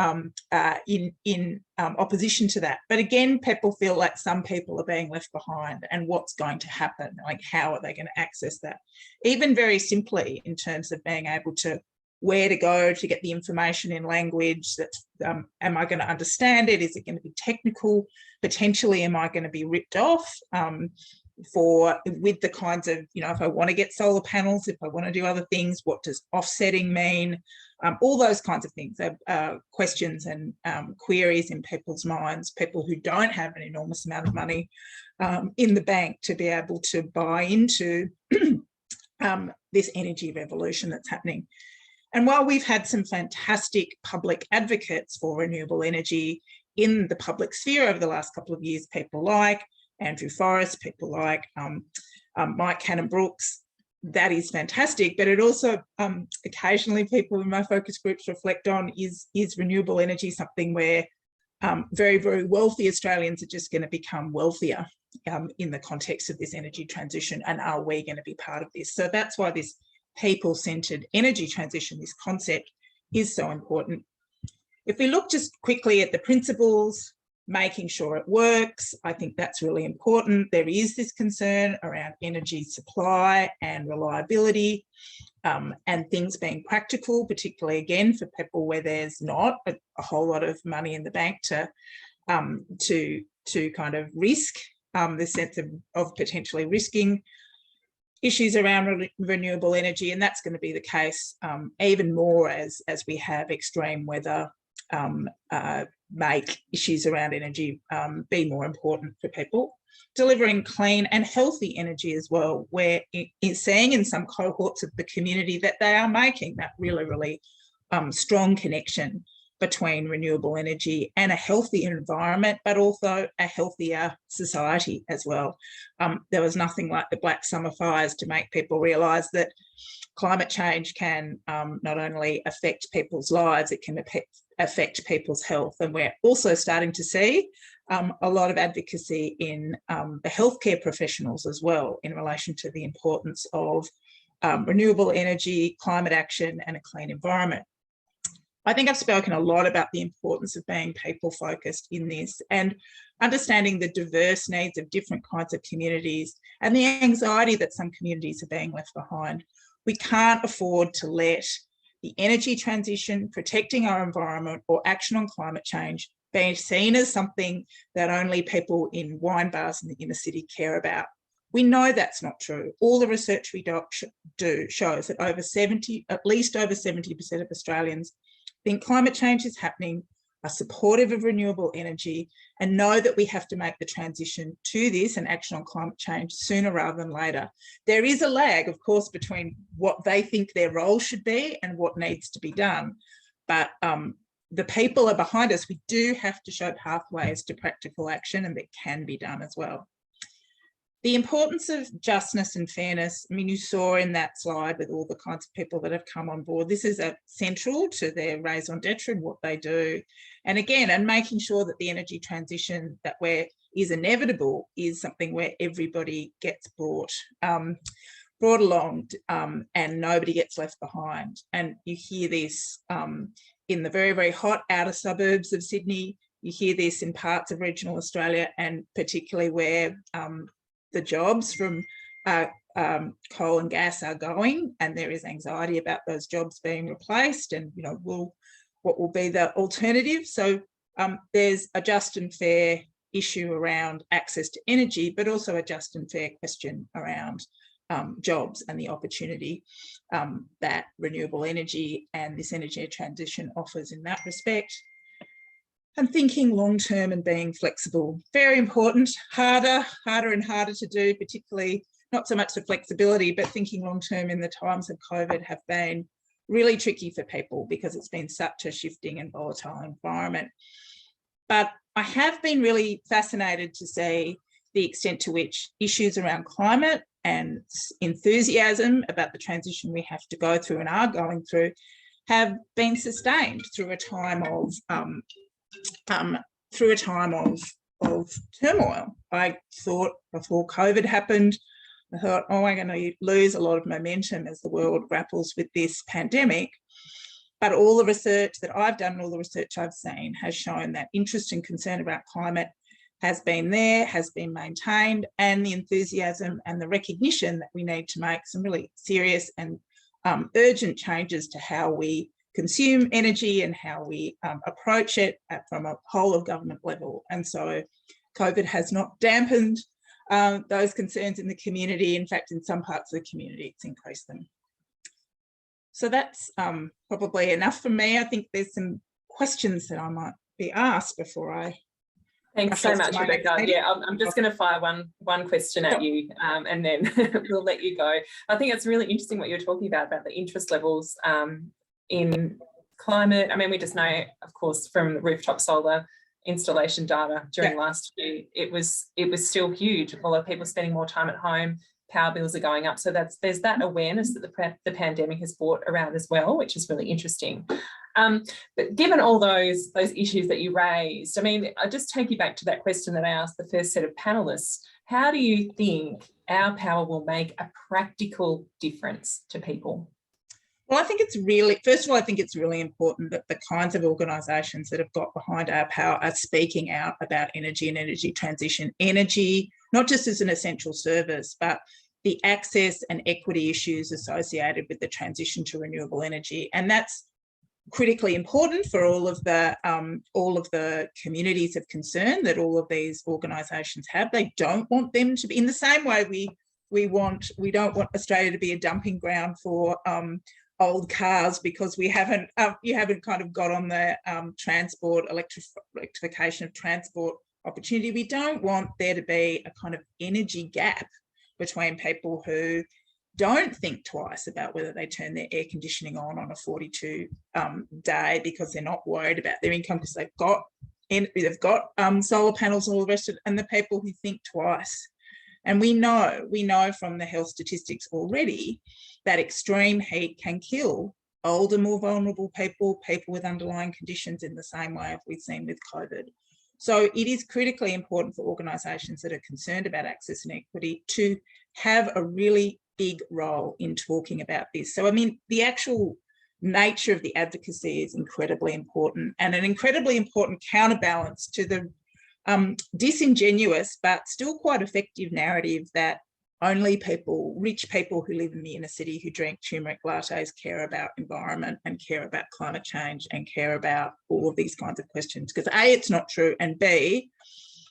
in opposition to that. But again, people feel like some people are being left behind, and what's going to happen? Like, how are they going to access that? Even very simply in terms of being able to where to go to get the information in language that, am I going to understand it? Is it going to be technical? Potentially, am I going to be ripped off? With the kinds of, if I want to get solar panels, if I want to do other things, what does offsetting mean? All those kinds of things are questions and queries in people's minds, people who don't have an enormous amount of money in the bank to be able to buy into this energy revolution that's happening. And while we've had some fantastic public advocates for renewable energy in the public sphere over the last couple of years, people like Andrew Forrest, people like Mike Cannon-Brooks, that is fantastic. But it also occasionally people in my focus groups reflect on, is renewable energy something where very, very wealthy Australians are just going to become wealthier in the context of this energy transition, and are we going to be part of this? So that's why this people-centred energy transition, this concept, is so important. If we look just quickly at the principles, making sure it works, I think that's really important. There is this concern around energy supply and reliability, and things being practical, particularly again for people where there's not a whole lot of money in the bank to kind of risk, the sense of potentially risking issues around renewable energy. And that's going to be the case even more as we have extreme weather make issues around energy be more important for people. Delivering clean and healthy energy as well. We're seeing in some cohorts of the community that they are making that really, really strong connection between renewable energy and a healthy environment, but also a healthier society as well. There was nothing like the Black Summer fires to make people realise that climate change can not only affect people's lives, it can affect people's health. And we're also starting to see a lot of advocacy in the healthcare professionals as well in relation to the importance of renewable energy, climate action and a clean environment. I think I've spoken a lot about the importance of being people focused in this and understanding the diverse needs of different kinds of communities and the anxiety that some communities are being left behind. We can't afford to let the energy transition, protecting our environment or action on climate change being seen as something that only people in wine bars in the inner city care about. We know that's not true. All the research we do shows that at least over 70% of Australians think climate change is happening, are supportive of renewable energy, and know that we have to make the transition to this and action on climate change sooner rather than later. There is a lag, of course, between what they think their role should be and what needs to be done. But the people are behind us. We do have to show pathways to practical action, and that can be done as well. The importance of justness and fairness, I mean, you saw in that slide with all the kinds of people that have come on board, this is central to their raison d'etre and what they do. And again, and making sure that the energy transition that is inevitable is something where everybody gets brought along and nobody gets left behind. And you hear this in the very, very hot outer suburbs of Sydney. You hear this in parts of regional Australia, and particularly where the jobs from coal and gas are going, and there is anxiety about those jobs being replaced, and what will be the alternative. So there's a just and fair issue around access to energy, but also a just and fair question around jobs and the opportunity that renewable energy and this energy transition offers in that respect. And thinking long-term and being flexible, very important, harder and harder to do, particularly not so much the flexibility, but thinking long-term in the times of COVID have been really tricky for people because it's been such a shifting and volatile environment. But I have been really fascinated to see the extent to which issues around climate and enthusiasm about the transition we have to go through and are going through have been sustained through a time of turmoil. I thought before COVID happened, I thought, oh, I'm going to lose a lot of momentum as the world grapples with this pandemic. But all the research that I've done, all the research I've seen has shown that interest and concern about climate has been there, has been maintained, and the enthusiasm and the recognition that we need to make some really serious and urgent changes to how we consume energy and how we approach it from a whole of government level. And so COVID has not dampened those concerns in the community. In fact, in some parts of the community, it's increased them. So that's probably enough for me. I think there's some questions that I might be asked before I... Thanks so much, Rebecca. Yeah, I'm just going to fire one question at you and then we'll let you go. I think it's really interesting what you're talking about the interest levels in climate. I mean, we just know, of course, from the rooftop solar installation data during last year, it was still huge. A lot of people spending more time at home, power bills are going up. So there's that awareness that the pandemic has brought around as well, which is really interesting. But given all those issues that you raised, I mean, I'll just take you back to that question that I asked the first set of panelists. How do you think our power will make a practical difference to people? Well, I think it's really, first of all, I think it's really important that the kinds of organisations that have got behind ourPower are speaking out about energy and energy transition. Energy, not just as an essential service, but the access and equity issues associated with the transition to renewable energy. And that's critically important for all of the communities of concern that all of these organisations have. They don't want them to be, in the same way we don't want Australia to be a dumping ground for old cars because you haven't kind of got on the electrification of transport opportunity. We don't want there to be a kind of energy gap between people who don't think twice about whether they turn their air conditioning on a 42 day because they're not worried about their income because they've got solar panels and all the rest of it, and the people who think twice. And we know from the health statistics already that extreme heat can kill older, more vulnerable people with underlying conditions in the same way as we've seen with COVID. So it is critically important for organisations that are concerned about access and equity to have a really big role in talking about this. So, I mean, the actual nature of the advocacy is incredibly important, and an incredibly important counterbalance to the disingenuous but still quite effective narrative that only rich people who live in the inner city who drink turmeric lattes care about environment and care about climate change and care about all of these kinds of questions. Because A, it's not true, and B,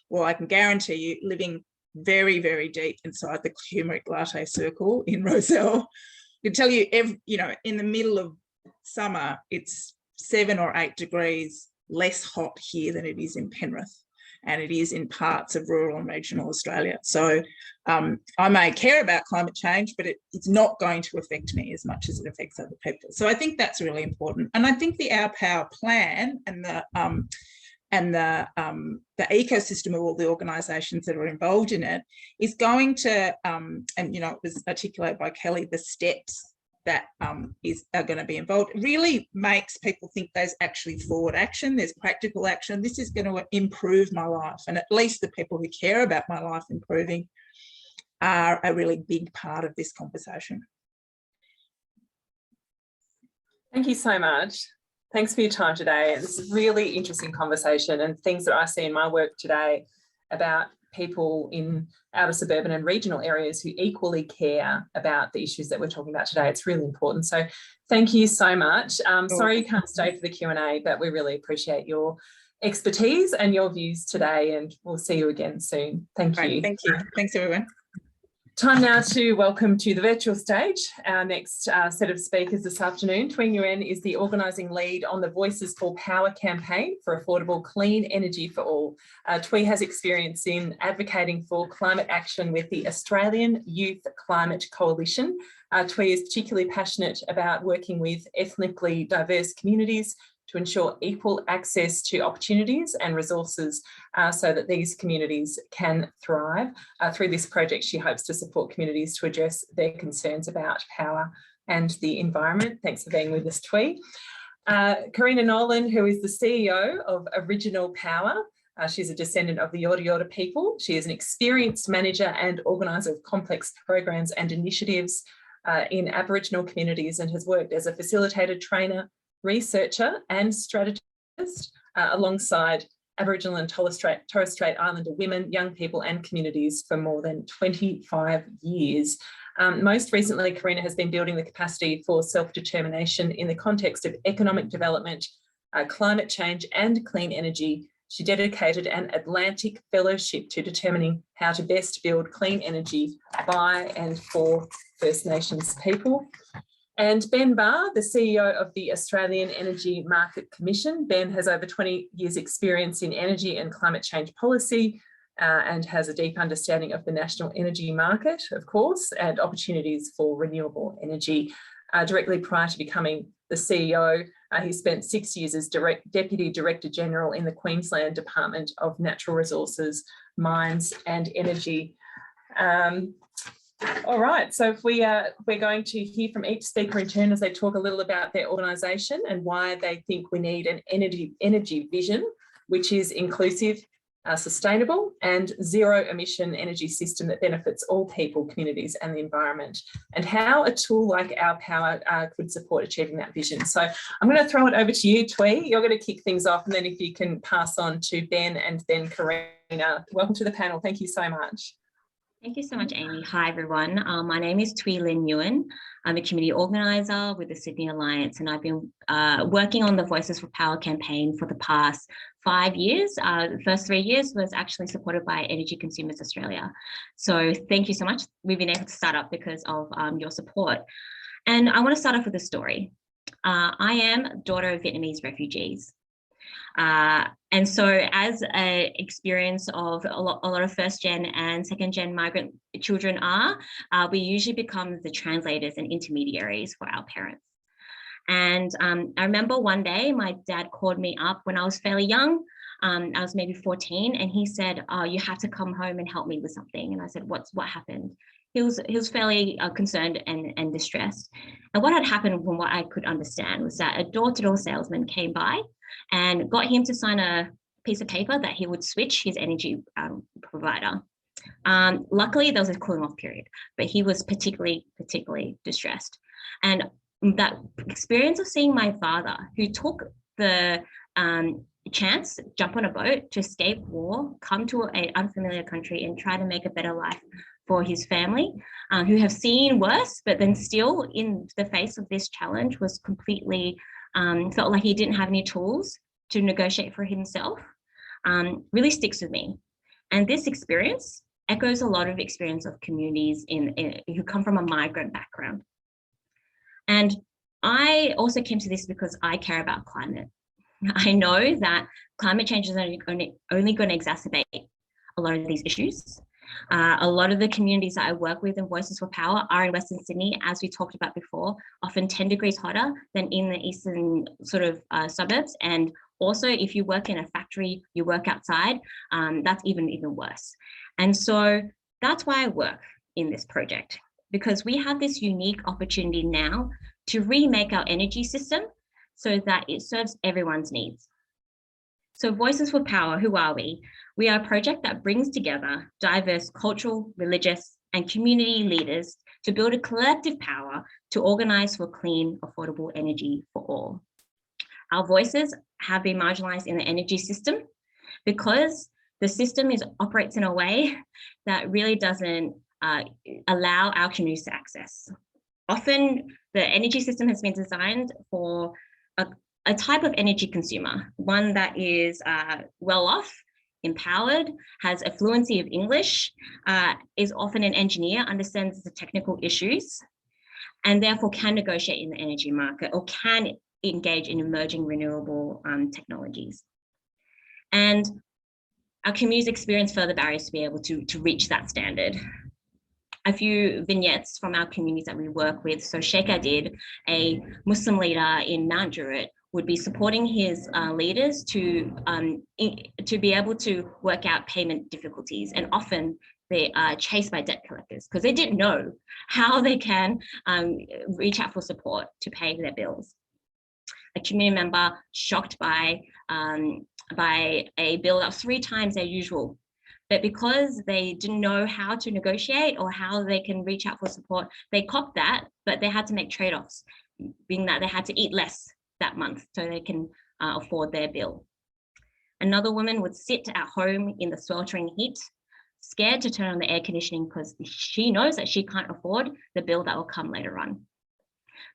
well, I can guarantee you, living very, very deep inside the turmeric latte circle in Rozelle, I can tell you, in the middle of summer, it's 7 or 8 degrees less hot here than it is in Penrith, and it is in parts of rural and regional Australia. So I may care about climate change, but it's not going to affect me as much as it affects other people. So I think that's really important. And I think the OurPower plan and the ecosystem of all the organisations that are involved in it is going to, it was articulated by Kelly, the steps that are going to be involved. It really makes people think there's actually forward action, there's practical action. This is going to improve my life, and at least the people who care about my life improving are a really big part of this conversation. Thank you so much. Thanks for your time today. This is a really interesting conversation, and things that I see in my work today about people in outer suburban and regional areas who equally care about the issues that we're talking about today. It's really important. So thank you so much. Sorry you can't stay for the Q&A, but we really appreciate your expertise and your views today, and we'll see you again soon. Thank you. Thank you. Thanks, everyone. Time now to welcome to the virtual stage our next set of speakers this afternoon. Tui Nguyen is the organising lead on the Voices for Power campaign for affordable clean energy for all. Tui has experience in advocating for climate action with the Australian Youth Climate Coalition. Tui is particularly passionate about working with ethnically diverse communities to ensure equal access to opportunities and resources so that these communities can thrive. Through this project, she hopes to support communities to address their concerns about power and the environment. Thanks for being with us, Tui. Karina Nolan, who is the CEO of Original Power. She's a descendant of the Yorta Yorta people. She is an experienced manager and organiser of complex programs and initiatives in Aboriginal communities, and has worked as a facilitator, trainer, researcher and strategist alongside Aboriginal and Torres Strait Islander women, young people and communities for more than 25 years. Most recently, Karina has been building the capacity for self-determination in the context of economic development, climate change and clean energy. She dedicated an Atlantic Fellowship to determining how to best build clean energy by and for First Nations people. And Ben Barr, the CEO of the Australian Energy Market Commission. Ben has over 20 years experience in energy and climate change policy and has a deep understanding of the national energy market, of course, and opportunities for renewable energy. Directly prior to becoming the CEO, he spent 6 years as Deputy Director General in the Queensland Department of Natural Resources, Mines and Energy. All right, so if we're going to hear from each speaker in turn as they talk a little about their organisation and why they think we need an energy vision, which is inclusive, sustainable and zero emission energy system that benefits all people, communities and the environment, and how a tool like OurPower could support achieving that vision. So I'm going to throw it over to you, Tui. You're going to kick things off, and then if you can pass on to Ben and then Karina. Welcome to the panel. Thank you so much. Thank you so much, Amy. Hi, everyone. My name is Tui Lin Nguyen. I'm a community organiser with the Sydney Alliance, and I've been working on the Voices for Power campaign for the past 5 years. The first 3 years was actually supported by Energy Consumers Australia. So thank you so much. We've been able to start up because of your support. And I want to start off with a story. I am daughter of Vietnamese refugees. And so as an experience of a lot of first gen and second gen migrant children we usually become the translators and intermediaries for our parents. And I remember one day my dad called me up when I was fairly young. I was maybe 14, and he said, "Oh, you have to come home and help me with something." And I said, what happened? He was fairly concerned and distressed. And what had happened, from what I could understand, was that a door-to-door salesman came by and got him to sign a piece of paper that he would switch his energy provider. Luckily, there was a cooling off period, but he was particularly distressed. And that experience of seeing my father, who took the chance, jump on a boat to escape war, come to an unfamiliar country and try to make a better life for his family, who have seen worse, but then still in the face of this challenge was completely, felt like he didn't have any tools to negotiate for himself, really sticks with me. And this experience echoes a lot of experience of communities who come from a migrant background. And I also came to this because I care about climate. I know that climate change is only going to exacerbate a lot of these issues. A lot of the communities that I work with in Voices for Power are in Western Sydney, as we talked about before, often 10 degrees hotter than in the eastern sort of suburbs. And also, if you work in a factory, you work outside, that's even worse. And so that's why I work in this project, because we have this unique opportunity now to remake our energy system so that it serves everyone's needs. So Voices for Power, who are we? We are a project that brings together diverse cultural, religious, and community leaders to build a collective power to organize for clean, affordable energy for all. Our voices have been marginalized in the energy system because the system operates in a way that really doesn't allow our communities to access. Often the energy system has been designed for a type of energy consumer, one that is well off, empowered, has a fluency of English, is often an engineer, understands the technical issues, and therefore can negotiate in the energy market or can engage in emerging renewable technologies. And our communities experience further barriers to be able to reach that standard. A few vignettes from our communities that we work with. So Sheikh Adid, a Muslim leader in Mount Druitt, would be supporting his leaders to be able to work out payment difficulties. And often they are chased by debt collectors because they didn't know how they can reach out for support to pay their bills. A community member shocked by a bill that was 3 times their usual. But because they didn't know how to negotiate or how they can reach out for support, they copped that, but they had to make trade-offs, being that they had to eat less that month so they can afford their bill. Another woman would sit at home in the sweltering heat, scared to turn on the air conditioning because she knows that she can't afford the bill that will come later on.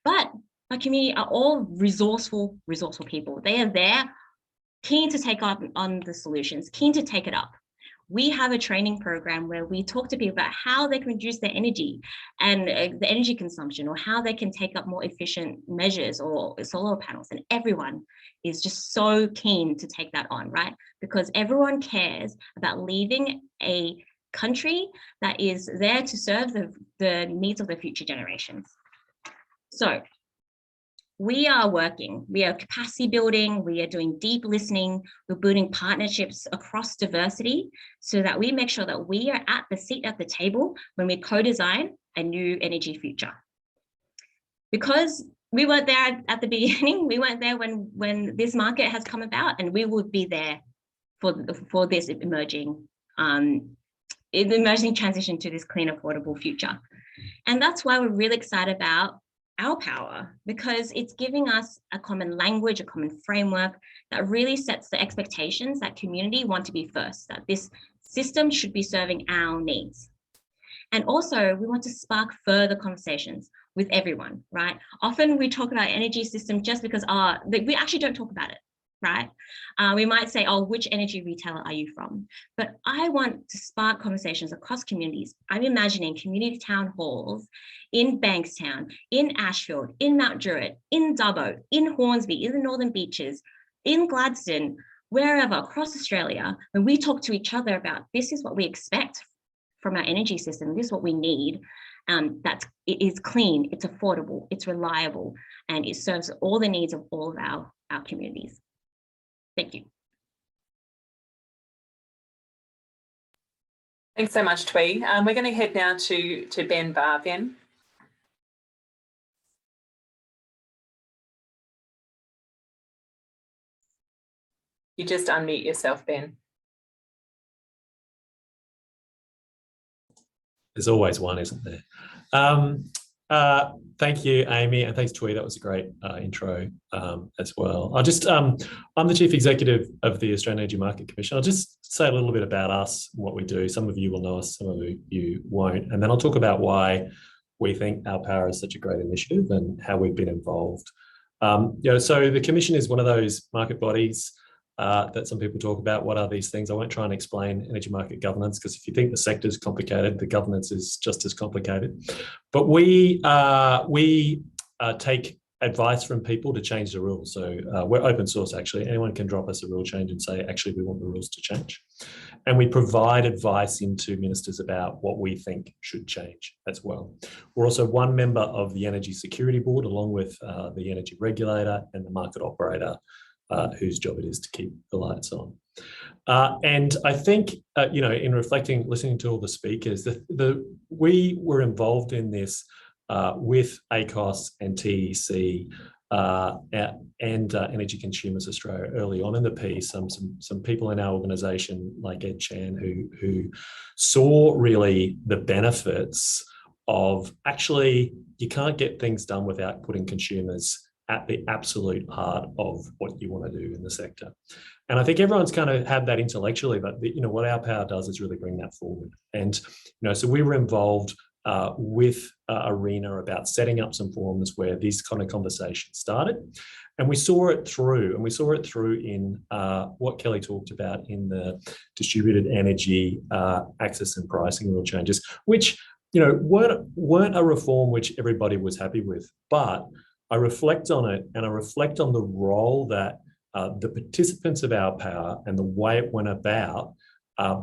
But our community are all resourceful people. They are there, keen to take up on the solutions, keen to take it up. We have a training program where we talk to people about how they can reduce their energy and the energy consumption, or how they can take up more efficient measures or solar panels. And everyone is just so keen to take that on, right? Because everyone cares about leaving a country that is there to serve the needs of the future generations. So we are working, we are capacity building, we are doing deep listening, we're building partnerships across diversity so that we make sure that we are at the seat at the table when we co-design a new energy future. Because we weren't there at the beginning, we weren't there when this market has come about, and we will be there for this emerging transition to this clean, affordable future. And that's why we're really excited about ourPower, because it's giving us a common language, a common framework that really sets the expectations that community want to be first, that this system should be serving our needs. And also we want to spark further conversations with everyone, right? Often we talk about energy system just because we actually don't talk about it, right? We might say, oh, which energy retailer are you from? But I want to spark conversations across communities. I'm imagining community town halls in Bankstown, in Ashfield, in Mount Druitt, in Dubbo, in Hornsby, in the Northern Beaches, in Gladstone, wherever across Australia, when we talk to each other about this is what we expect from our energy system, this is what we need, it is clean, it's affordable, it's reliable, and it serves all the needs of all of our communities. Thank you. Thanks so much, Twee. We're going to head now to Ben Barr. Ben. You just unmute yourself, Ben. There's always one, isn't there? Thank you, Amy, and thanks, Twee. That was a great intro as well. I'm the Chief Executive of the Australian Energy Market Commission. I'll just say a little bit about us and what we do. Some of you will know us, some of you won't. And then I'll talk about why we think ourPower is such a great initiative and how we've been involved. So the Commission is one of those market bodies that some people talk about. What are these things? I won't try and explain energy market governance, because if you think the sector is complicated, the governance is just as complicated. But we take advice from people to change the rules. So we're open source, actually. Anyone can drop us a rule change and say, actually, we want the rules to change. And we provide advice into ministers about what we think should change as well. We're also one member of the Energy Security Board, along with the energy regulator and the market operator, whose job it is to keep the lights on. And I think, in reflecting, listening to all the speakers, we were involved in this with ACOSS and TEC and Energy Consumers Australia early on in the piece. Some people in our organisation, like Ed Chan, who saw really the benefits of actually, you can't get things done without putting consumers at the absolute heart of what you want to do in the sector. And I think everyone's kind of had that intellectually, but what ourPower does is really bring that forward. And so we were involved with ARENA about setting up some forums where these kind of conversations started, and we saw it through. And we saw it through in what Kelly talked about in the distributed energy access and pricing rule changes, which weren't a reform which everybody was happy with, but I reflect on it, and I reflect on the role that the participants of ourPower and the way it went about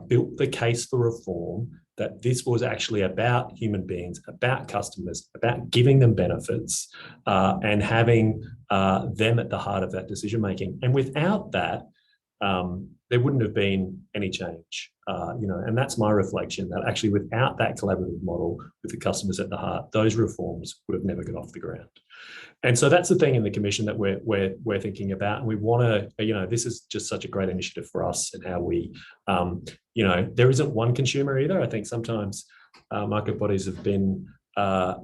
built the case for reform, that this was actually about human beings, about customers, about giving them benefits and having them at the heart of that decision making. And without that, there wouldn't have been any change. And that's my reflection, that actually without that collaborative model with the customers at the heart, those reforms would have never got off the ground. And so that's the thing in the Commission that we're thinking about, and we want to, this is just such a great initiative for us, and how we, there isn't one consumer either. I think sometimes market bodies have been at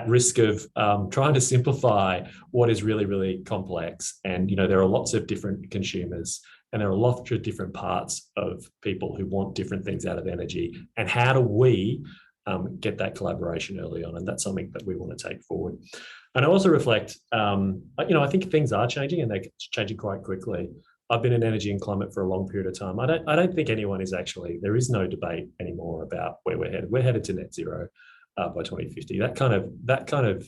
risk of trying to simplify what is really, really complex. And there are lots of different consumers, and there are lots of different parts of people who want different things out of energy. And how do we get that collaboration early on? And that's something that we want to take forward. And I also reflect, I think things are changing, and they're changing quite quickly. I've been in energy and climate for a long period of time. I don't think anyone is actually, there is no debate anymore about where we're headed. We're headed to net zero by 2050. That kind of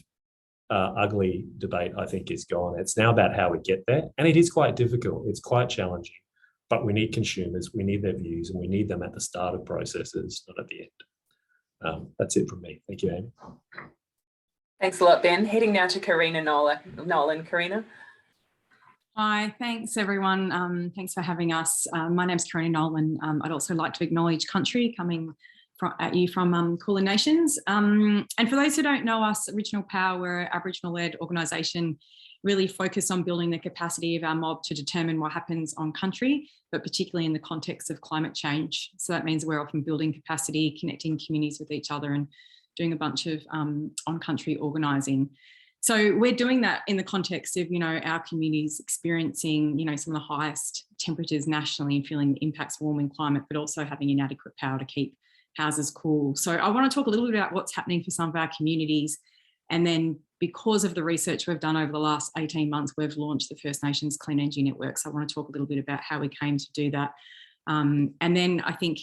ugly debate, I think, is gone. It's now about how we get there, and it is quite difficult. It's quite challenging, but we need consumers, we need their views, and we need them at the start of processes, not at the end. That's it from me. Thank you, Amy. Thanks a lot, Ben. Heading now to Karina Nolan. Karina. Hi, thanks everyone. Thanks for having us. My name's Karina Nolan. I'd also like to acknowledge country coming at you from Kulin Nations. And for those who don't know us, Original Power, we're an Aboriginal-led organisation really focused on building the capacity of our mob to determine what happens on country, but particularly in the context of climate change. So that means we're often building capacity, connecting communities with each other, and doing a bunch of on-country organising. So we're doing that in the context of, our communities experiencing, some of the highest temperatures nationally and feeling the impacts of warming climate, but also having inadequate power to keep houses cool. So I want to talk a little bit about what's happening for some of our communities. And then because of the research we've done over the last 18 months, we've launched the First Nations Clean Energy Network. So I want to talk a little bit about how we came to do that. And then I think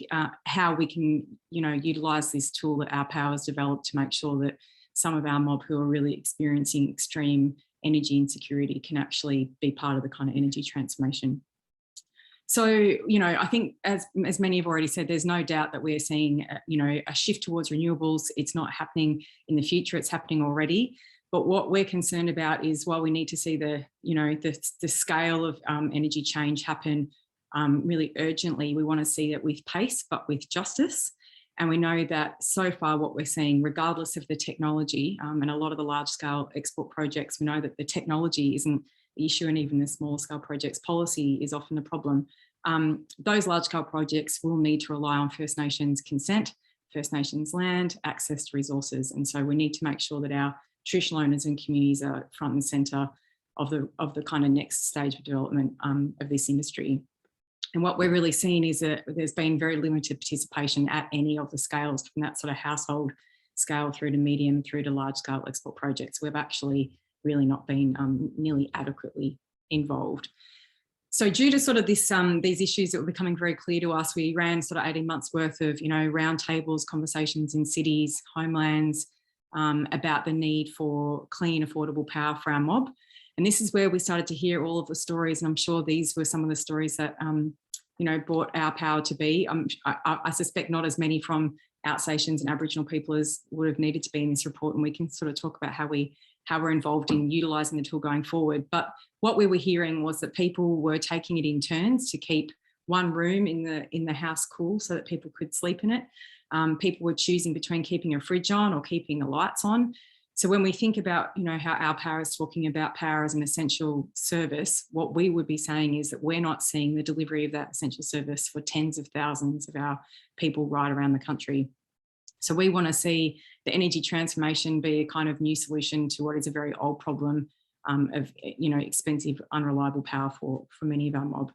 how we can, utilise this tool that ourPower has developed to make sure that some of our mob who are really experiencing extreme energy insecurity can actually be part of the kind of energy transformation. So, I think as many have already said, there's no doubt that we're seeing, a shift towards renewables. It's not happening in the future, it's happening already. But what we're concerned about is, while we need to see the scale of energy change happen really urgently, we want to see it with pace, but with justice. And we know that so far what we're seeing, regardless of the technology, and a lot of the large scale export projects, we know that the technology isn't issue, and even the smaller scale projects, policy is often a problem. Those large scale projects will need to rely on First Nations consent, First Nations land, access to resources. And so we need to make sure that our traditional owners and communities are front and centre of the kind of next stage of development of this industry. And what we're really seeing is that there's been very limited participation at any of the scales, from that sort of household scale through to medium through to large scale export projects. We've actually really not been nearly adequately involved. So due to sort of this, these issues that were becoming very clear to us, we ran sort of 18 months worth of, roundtables, conversations in cities, homelands, about the need for clean, affordable power for our mob. And this is where we started to hear all of the stories. And I'm sure these were some of the stories that, brought ourPower to be. I suspect not as many from outstations and Aboriginal people as would have needed to be in this report. And we can sort of talk about how we're involved in utilising the tool going forward. But what we were hearing was that people were taking it in turns to keep one room in the house cool so that people could sleep in it. People were choosing between keeping a fridge on or keeping the lights on. So when we think about, how ourPower is talking about power as an essential service, what we would be saying is that we're not seeing the delivery of that essential service for tens of thousands of our people right around the country. So we want to see the energy transformation be a kind of new solution to what is a very old problem of, expensive, unreliable power for many of our mob.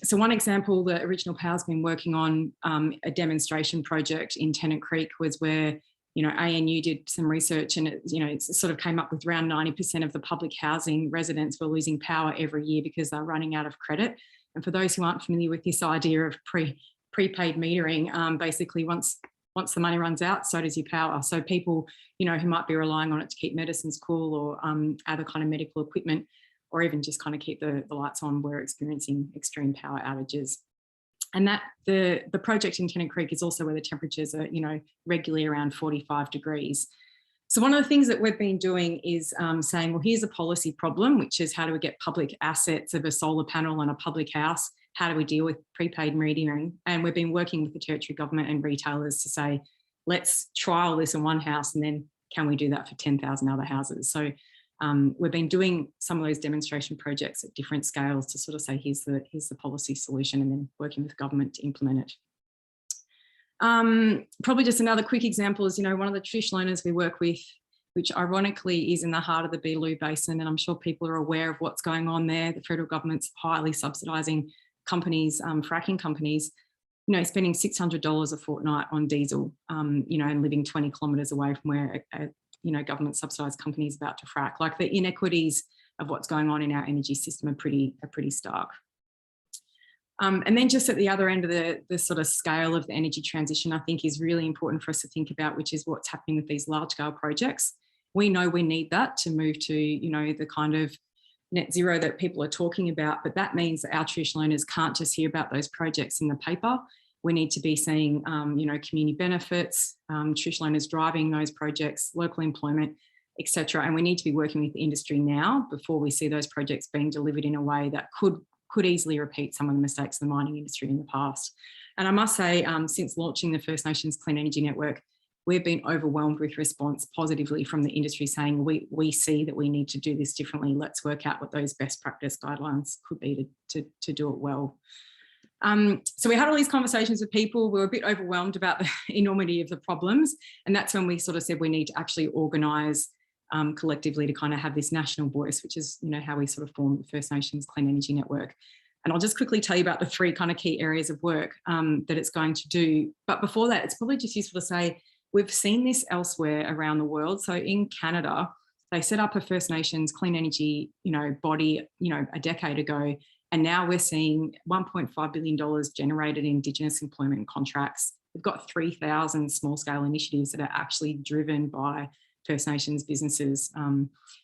So one example that Original Power's been working on, a demonstration project in Tennant Creek, was where ANU did some research, and it sort of came up with around 90% of the public housing residents were losing power every year because they're running out of credit. And for those who aren't familiar with this idea of prepaid metering, basically once the money runs out, so does your power. So people, who might be relying on it to keep medicines cool or other kind of medical equipment, or even just kind of keep the lights on, we're experiencing extreme power outages. And that the project in Tennant Creek is also where the temperatures are, regularly around 45 degrees. So one of the things that we've been doing is saying, well, here's a policy problem, which is how do we get public assets of a solar panel on a public house? How do we deal with prepaid metering? And we've been working with the territory government and retailers to say, let's trial this in one house, and then can we do that for 10,000 other houses? So we've been doing some of those demonstration projects at different scales to sort of say, here's the policy solution, and then working with government to implement it. Probably just another quick example is, one of the traditional owners we work with, which ironically is in the heart of the Beetaloo Basin, and I'm sure people are aware of what's going on there. The federal government's highly subsidising companies, fracking companies, spending $600 a fortnight on diesel, and living 20 kilometres away from where a government subsidised company is about to frack. Like, the inequities of what's going on in our energy system are pretty stark. And then just at the other end of the sort of scale of the energy transition, I think is really important for us to think about, which is what's happening with these large scale projects. We know we need that to move to, the kind of net zero that people are talking about, but that means that our traditional owners can't just hear about those projects in the paper. We need to be seeing, community benefits, traditional owners driving those projects, local employment, etc. And we need to be working with the industry now before we see those projects being delivered in a way that could easily repeat some of the mistakes of the mining industry in the past. And I must say, since launching the First Nations Clean Energy Network, we've been overwhelmed with response positively from the industry saying, we see that we need to do this differently. Let's work out what those best practice guidelines could be to do it well. So we had all these conversations with people. We were a bit overwhelmed about the enormity of the problems. And that's when we sort of said we need to actually organise collectively to kind of have this national voice, which is, how we sort of formed the First Nations Clean Energy Network. And I'll just quickly tell you about the three kind of key areas of work that it's going to do. But before that, it's probably just useful to say, we've seen this elsewhere around the world. So in Canada, they set up a First Nations Clean Energy, body, a decade ago. And now we're seeing $1.5 billion generated in Indigenous employment contracts. We've got 3,000 small-scale initiatives that are actually driven by First Nations businesses.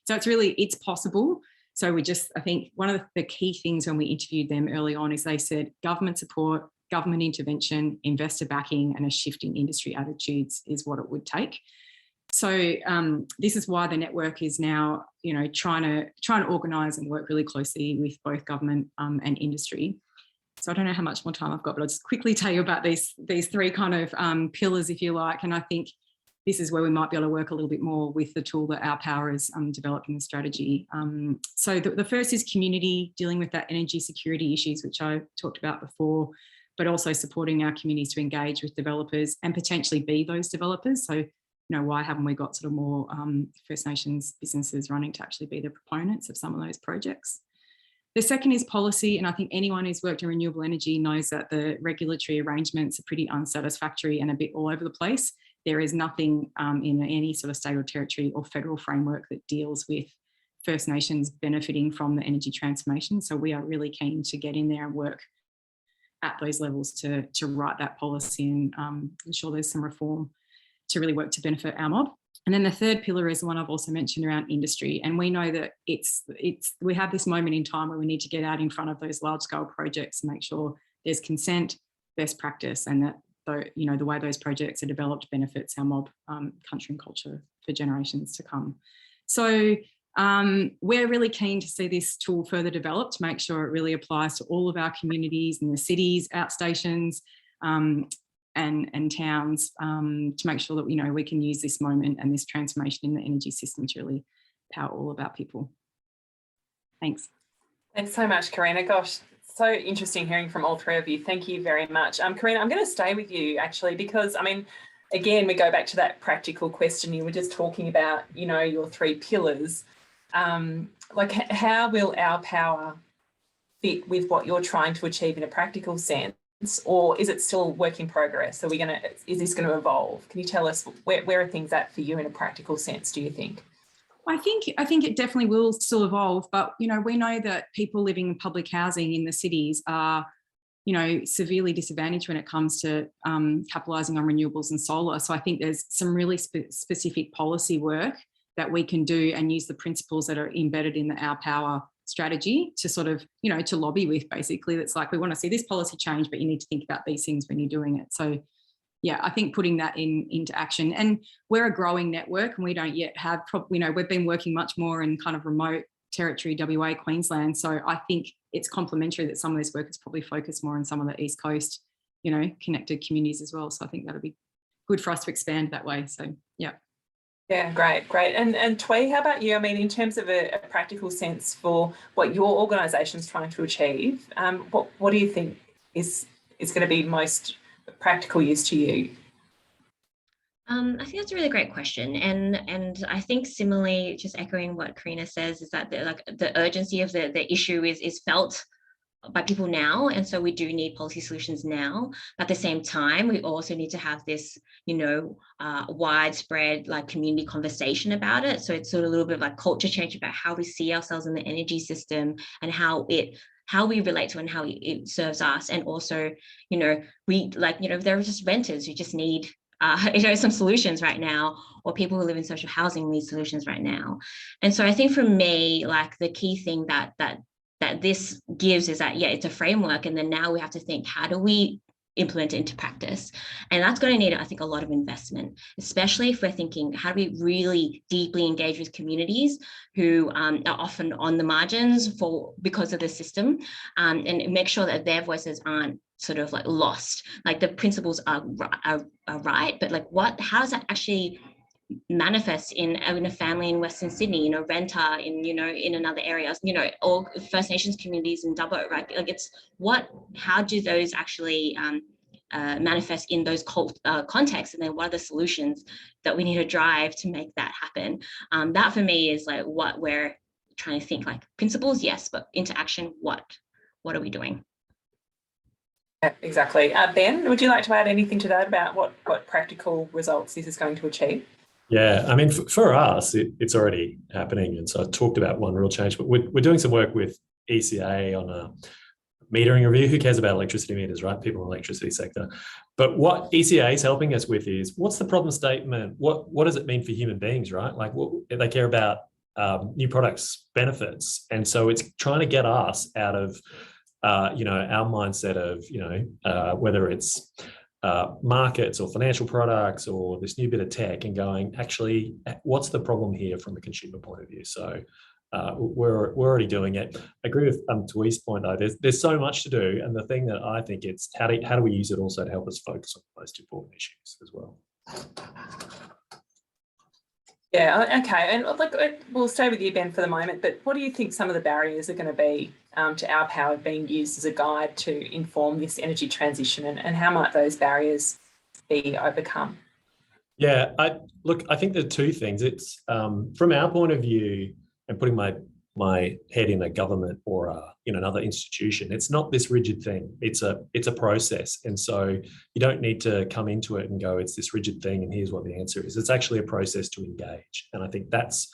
So it's possible. So I think one of the key things when we interviewed them early on is they said government support, government intervention, investor backing, and a shift in industry attitudes is what it would take. So this is why the network is now, trying to organise and work really closely with both government and industry. So I don't know how much more time I've got, but I'll just quickly tell you about these three kind of pillars, if you like. And I think this is where we might be able to work a little bit more with the tool that ourPower is developing the strategy. So the first is community, dealing with that energy security issues, which I talked about before, but also supporting our communities to engage with developers and potentially be those developers. So, why haven't we got sort of more First Nations businesses running to actually be the proponents of some of those projects? The second is policy, and I think anyone who's worked in renewable energy knows that the regulatory arrangements are pretty unsatisfactory and a bit all over the place. There is nothing in any sort of state or territory or federal framework that deals with First Nations benefiting from the energy transformation. So we are really keen to get in there and work at those levels to write that policy and ensure there's some reform to really work to benefit our mob. And then the third pillar is the one I've also mentioned around industry. And we know that we have this moment in time where we need to get out in front of those large scale projects and make sure there's consent, best practice, and that the way those projects are developed benefits our mob, country and culture for generations to come. So we're really keen to see this tool further developed to make sure it really applies to all of our communities and the cities, outstations, and towns, to make sure that we can use this moment and this transformation in the energy system to really power all of our people. Thanks. Thanks so much, Karina. Gosh, so interesting hearing from all three of you. Thank you very much. Karina, I'm going to stay with you actually, because again, we go back to that practical question. You were just talking about, your three pillars. Like, how will ourPower fit with what you're trying to achieve in a practical sense? Or is it still work in progress? Is this going to evolve? Can you tell us where are things at for you in a practical sense, do you think? I think it definitely will still evolve, but we know that people living in public housing in the cities are severely disadvantaged when it comes to capitalising on renewables and solar. So I think there's some really specific policy work that we can do and use the principles that are embedded in the ourPower strategy to sort of, to lobby with, basically. That's like, we want to see this policy change, but you need to think about these things when you're doing it. So yeah, I think putting that into action. And we're a growing network and we don't yet have, we've been working much more in kind of remote territory, WA, Queensland. So I think it's complementary that some of this work is probably focused more on some of the East Coast, connected communities as well. So I think that'll be good for us to expand that way. So yeah. Yeah, great. And Twee, how about you? In terms of a practical sense for what your organisation is trying to achieve, what do you think is going to be most practical use to you? I think that's a really great question, and I think similarly, just echoing what Karina says, is that the urgency of the issue is felt by people now, and so we do need policy solutions now. But at the same time, we also need to have this, widespread community conversation about it. So it's sort of a little bit of like culture change about how we see ourselves in the energy system and how we relate to it and how it serves us. And also, there are just renters who just need some solutions right now, or people who live in social housing need solutions right now. And so I think for me, the key thing that this gives is that, it's a framework, and then now we have to think, how do we implement it into practice? And that's going to need, I think, a lot of investment, especially if we're thinking, how do we really deeply engage with communities who are often on the margins because of the system, and make sure that their voices aren't sort of lost. The principles are right, but how does that actually manifest in a family in Western Sydney, renter in another area, or First Nations communities in Dubbo, right? How do those actually manifest in those contexts, and then what are the solutions that we need to drive to make that happen? That for me is what we're trying to think, principles, yes, but into action, what are we doing? Yeah, exactly. Ben, would you like to add anything to that about what practical results this is going to achieve? Yeah, for us, it's already happening. And so I talked about one real change, but we're doing some work with ECA on a metering review. Who cares about electricity meters, right? People in the electricity sector. But what ECA is helping us with is, what's the problem statement? What does it mean for human beings, right? They care about new products benefits. And so it's trying to get us out of, our mindset of, whether it's markets or financial products or this new bit of tech, and going, actually, what's the problem here from a consumer point of view? So we're already doing it. I agree with Twee's point though. There's so much to do, and the thing that I think it's how do we use it also to help us focus on the most important issues as well. Yeah, okay. And look, we'll stay with you, Ben, for the moment, but what do you think some of the barriers are going to be to ourPower being used as a guide to inform this energy transition, and how might those barriers be overcome? Yeah, I think there are two things. It's from our point of view, and putting my head in a government or in another institution, it's not this rigid thing. It's a process, and so you don't need to come into it and go, it's this rigid thing, and here's what the answer is. It's actually a process to engage, and I think that's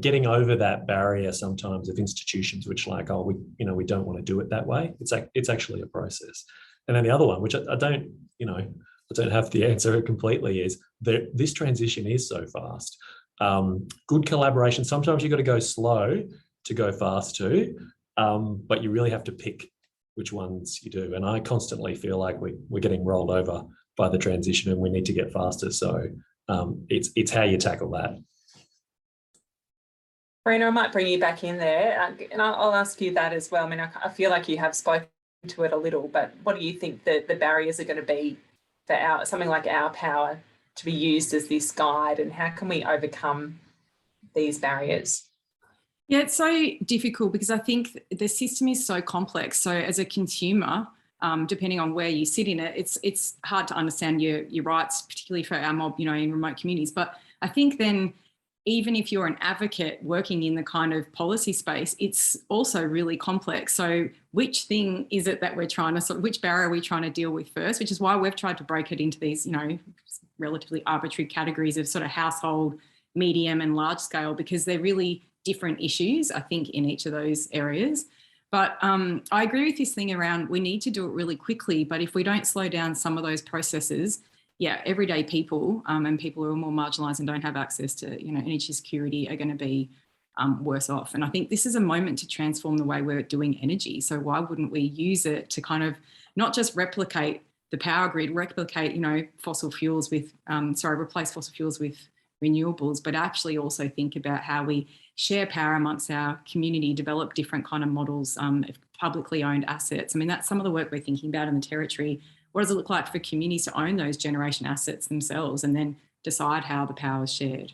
getting over that barrier sometimes of institutions which like, oh, we don't want to do it that way. It's actually a process. And then the other one, which I don't have the answer completely, is that this transition is so fast. Good collaboration. Sometimes you've got to go slow to go fast too, but you really have to pick which ones you do. And I constantly feel like we're getting rolled over by the transition, and we need to get faster. So it's how you tackle that. Karina, I might bring you back in there, and I'll ask you that as well. I mean, I feel like you have spoken to it a little, but what do you think the barriers are going to be for something like ourPower to be used as this guide, and how can we overcome these barriers? Yeah, it's so difficult because I think the system is so complex. So as a consumer, depending on where you sit in it, it's hard to understand your rights, particularly for our mob, in remote communities. But I think then, even if you're an advocate working in the kind of policy space, it's also really complex. So which thing is it that we're trying to which barrier are we trying to deal with first, which is why we've tried to break it into these, relatively arbitrary categories of sort of household, medium and large scale, because they're really different issues, I think, in each of those areas. But I agree with this thing around we need to do it really quickly, but if we don't slow down some of those processes, everyday people and people who are more marginalised and don't have access to, energy security are going to be worse off. And I think this is a moment to transform the way we're doing energy. So why wouldn't we use it to kind of not just replicate the power grid, replicate, fossil fuels with, replace fossil fuels with renewables, but actually also think about how we share power amongst our community, develop different kind of models of publicly owned assets. I mean, that's some of the work we're thinking about in the Territory. What does it look like for communities to own those generation assets themselves and then decide how the power is shared?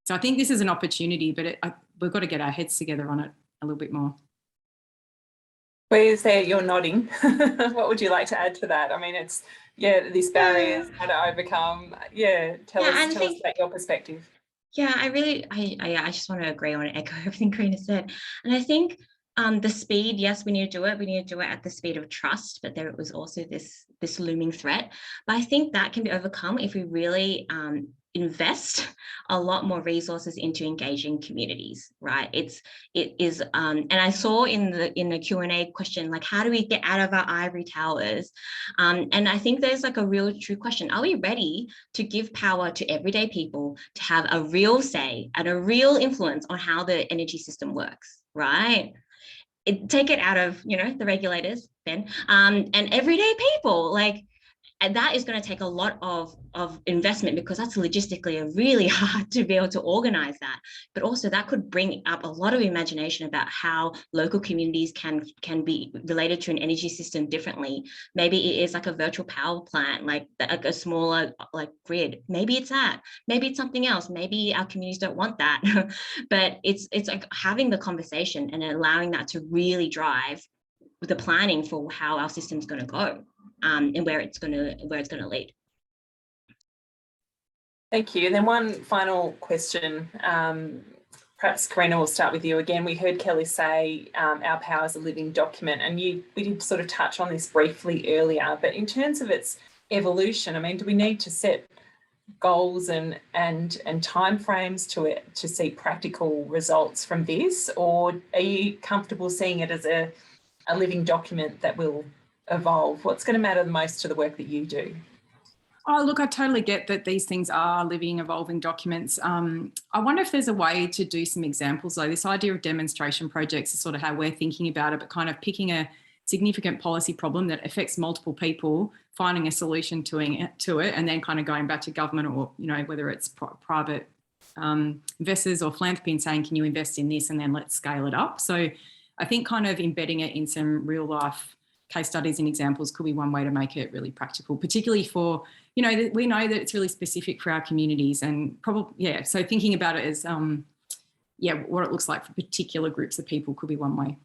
So I think this is an opportunity, but we've got to get our heads together on it a little bit more. Where's there? You're nodding. What would you like to add to that? I mean, it's, these barriers, how to overcome. Tell us about your perspective. Yeah, I just want to agree on echo everything Karina said. And I think the speed, yes, we need to do it. We need to do it at the speed of trust, but there was also this looming threat. But I think that can be overcome if we really invest a lot more resources into engaging communities, right? It is, and I saw in the Q&A question, like, how do we get out of our ivory towers? And I think there's like a real true question. Are we ready to give power to everyday people to have a real say and a real influence on how the energy system works, right? Take it out of, the regulators, Ben, and everyday people, and that is going to take a lot of investment, because that's logistically really hard to be able to organize that. But also that could bring up a lot of imagination about how local communities can be related to an energy system differently. Maybe it is like a virtual power plant, like a smaller grid. Maybe it's that. Maybe it's something else. Maybe our communities don't want that. But it's like having the conversation and allowing that to really drive the planning for how our system's going to go. And where it's going to lead. Thank you. And then one final question. Perhaps Karina, will start with you again. We heard Kelly say ourPower is a living document, and we did sort of touch on this briefly earlier. But in terms of its evolution, I mean, do we need to set goals and timeframes to see practical results from this, or are you comfortable seeing it as a living document that will evolve? What's going to matter the most to the work that you do? Oh, look, I totally get that these things are living, evolving documents. I wonder if there's a way to do some examples, though. This idea of demonstration projects is sort of how we're thinking about it, but kind of picking a significant policy problem that affects multiple people, finding a solution to it, and then kind of going back to government or, whether it's private investors or philanthropy and saying, can you invest in this? And then let's scale it up. So I think kind of embedding it in some real life case studies and examples could be one way to make it really practical, particularly for, you know, we know that it's really specific for our communities, and probably, yeah, so thinking about it as, yeah, what it looks like for particular groups of people could be one way.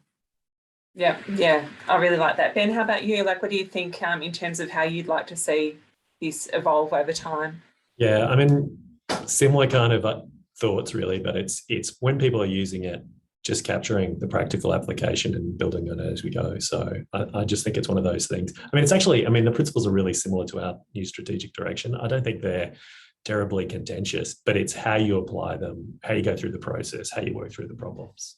Yeah, I really like that. Ben, how about you? Like, what do you think in terms of how you'd like to see this evolve over time? Yeah, I mean, similar kind of thoughts really, but it's when people are using it, just capturing the practical application and building on it as we go. So I just think it's one of those things. I mean, it's actually, I mean, the principles are really similar to our new strategic direction. I don't think they're terribly contentious, but it's how you apply them, how you go through the process, how you work through the problems.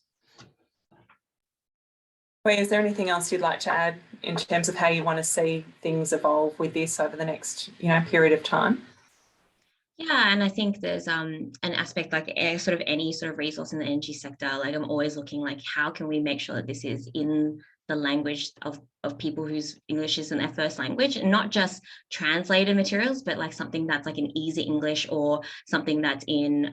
Wait, is there anything else you'd like to add in terms of how you want to see things evolve with this over the next, you know, period of time? Yeah, and I think there's an aspect like sort of any sort of resource in the energy sector. Like I'm always looking like, how can we make sure that this is in the language of people whose English isn't their first language, and not just translated materials, but like something that's like an easy English, or something that's in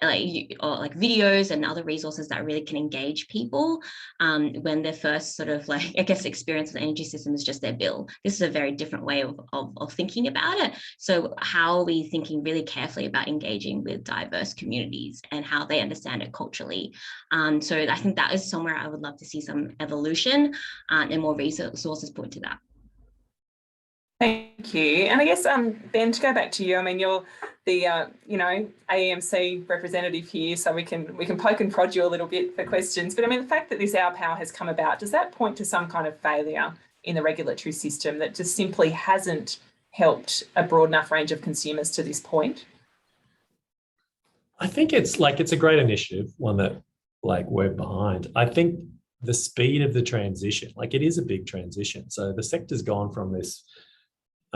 like videos and other resources that really can engage people when their first sort of like, I guess, experience of the energy system is just their bill. This is a very different way of thinking about it. So how are we thinking really carefully about engaging with diverse communities and how they understand it culturally? So I think that is somewhere I would love to see some evolution and more resources put to that. Thank you. And I guess, Ben, to go back to you, I mean, you're the, you know, AEMC representative here, so we can poke and prod you a little bit for questions. But I mean, the fact that this ourPower has come about, does that point to some kind of failure in the regulatory system that just simply hasn't helped a broad enough range of consumers to this point? I think it's a great initiative, one that like we're behind. I think the speed of the transition, like it is a big transition. So the sector's gone from this,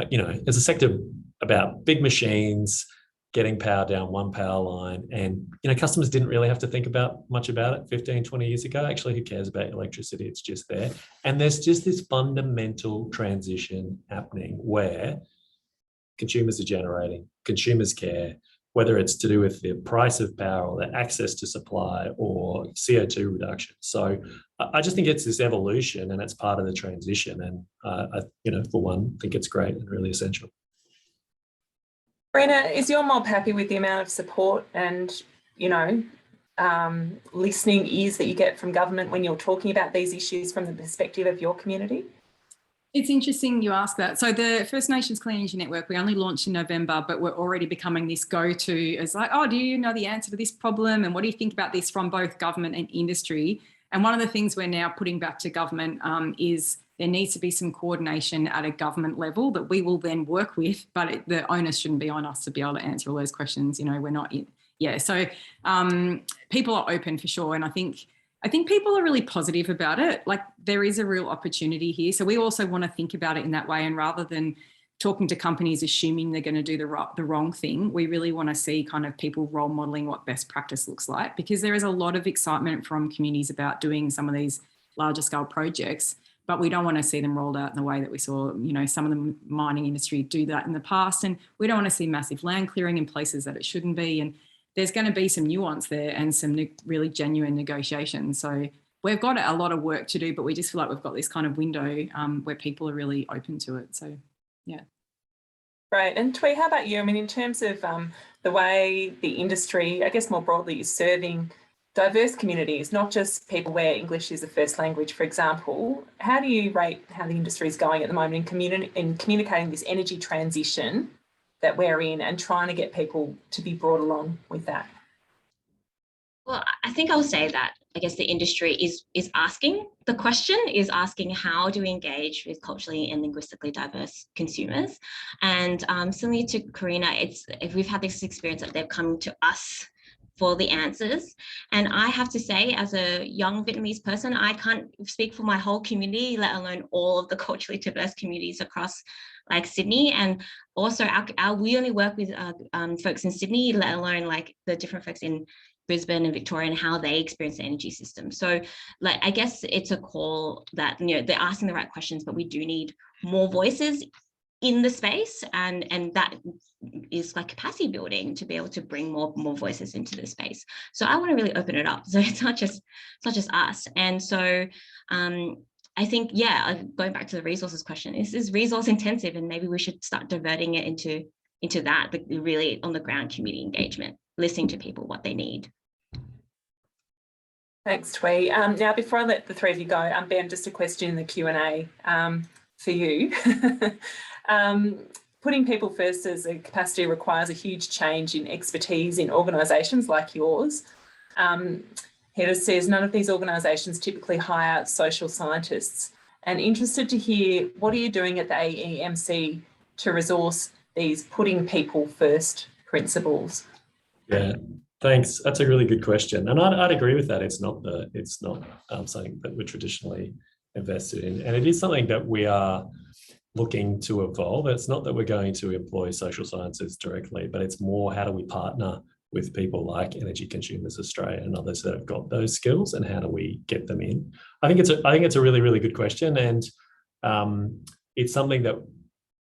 you know, as a sector about big machines, getting power down one power line. And, you know, customers didn't really have to think much about it 15, 20 years ago. Actually, who cares about electricity? It's just there. And there's just this fundamental transition happening where consumers are generating, consumers care, whether it's to do with the price of power or the access to supply or CO2 reduction. So I just think it's this evolution and it's part of the transition. And I, you know, for one, think it's great and really essential. Brina, is your mob happy with the amount of support and, you know, listening ears that you get from government when you're talking about these issues from the perspective of your community? It's interesting you ask that. So the First Nations Clean Energy Network, we only launched in November, but we're already becoming this go-to as like, oh, do you know the answer to this problem? And what do you think about this from both government and industry? And one of the things we're now putting back to government is there needs to be some coordination at a government level that we will then work with, but the onus shouldn't be on us to be able to answer all those questions. You know, we're not in. Yeah, so people are open for sure. And I think people are really positive about it. Like there is a real opportunity here. So we also want to think about it in that way. And rather than talking to companies assuming they're going to do the wrong thing, we really want to see kind of people role modeling what best practice looks like, because there is a lot of excitement from communities about doing some of these larger scale projects, but we don't want to see them rolled out in the way that we saw, you know, some of the mining industry do that in the past. And we don't want to see massive land clearing in places that it shouldn't be. And there's going to be some nuance there and some really genuine negotiations. So we've got a lot of work to do, but we just feel like we've got this kind of window where people are really open to it. So, yeah. Great. And Twee, how about you? I mean, in terms of the way the industry, I guess more broadly, is serving diverse communities, not just people where English is a first language, for example, how do you rate how the industry is going at the moment in communicating this energy transition that we're in and trying to get people to be brought along with that? Well, I think I'll say that I guess the industry is asking the question, is asking how do we engage with culturally and linguistically diverse consumers? And similarly to Karina, if we've had this experience that they've come to us for the answers. And I have to say, as a young Vietnamese person, I can't speak for my whole community, let alone all of the culturally diverse communities across like Sydney. And also we only work with folks in Sydney, let alone like the different folks in Brisbane and Victoria and how they experience the energy system. So like, I guess it's a call that, you know, they're asking the right questions, but we do need more voices in the space, and that is like capacity building to be able to bring more voices into the space. So I want to really open it up. So it's not just us. And so I think, yeah, going back to the resources question, this is resource intensive, and maybe we should start diverting it into that, but really on the ground community engagement, listening to people, what they need. Thanks, Twee. Now, before I let the three of you go, Ben, just a question in the Q&A for you. Putting people first as a capacity requires a huge change in expertise in organisations like yours. Hedda says none of these organisations typically hire social scientists, and interested to hear what are you doing at the AEMC to resource these putting people first principles? Yeah, thanks. That's a really good question, and I'd agree with that. It's not something that we're traditionally invested in, and it is something that we are looking to evolve. It's not that we're going to employ social sciences directly, but it's more how do we partner with people like Energy Consumers Australia and others that have got those skills, and how do we get them in? I think it's a really, really good question, and it's something that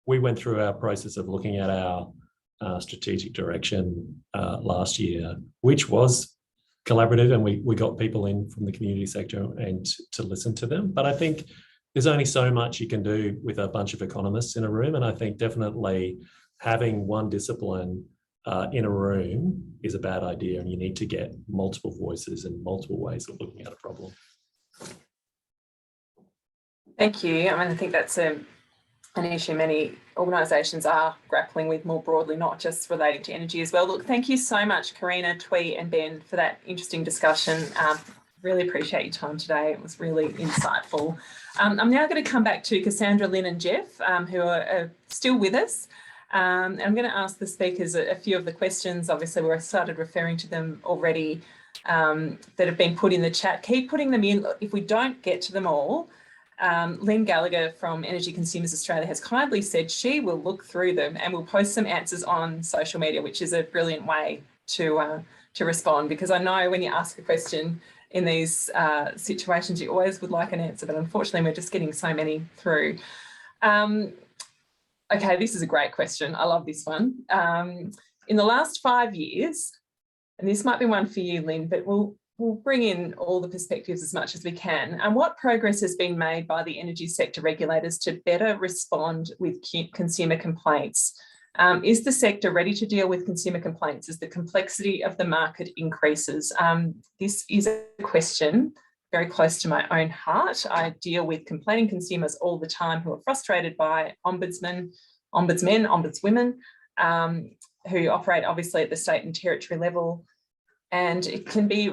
we went through our process of looking at our strategic direction last year, which was collaborative, and we got people in from the community sector and to listen to them. But I think there's only so much you can do with a bunch of economists in a room, and I think definitely having one discipline in a room is a bad idea, and you need to get multiple voices and multiple ways of looking at a problem. Thank you. I mean, I think that's an issue many organisations are grappling with more broadly, not just relating to energy as well. Look, thank you so much, Karina, Twee and Ben, for that interesting discussion. Really appreciate your time today. It was really insightful. I'm now going to come back to Cassandra, Lynn and Jeff, who are still with us. And I'm going to ask the speakers a few of the questions. Obviously, we started referring to them already that have been put in the chat. Keep putting them in. If we don't get to them all, Lynn Gallagher from Energy Consumers Australia has kindly said she will look through them and will post some answers on social media, which is a brilliant way to respond, because I know when you ask a question in these situations, you always would like an answer, but unfortunately we're just getting so many through. Okay, this is a great question. I love this one. In the last 5 years, and this might be one for you, Lynn, but we'll bring in all the perspectives as much as we can. And what progress has been made by the energy sector regulators to better respond with consumer complaints? Is the sector ready to deal with consumer complaints as the complexity of the market increases? This is a question very close to my own heart. I deal with complaining consumers all the time who are frustrated by ombudsmen, ombudswomen, who operate obviously at the state and territory level. And it can be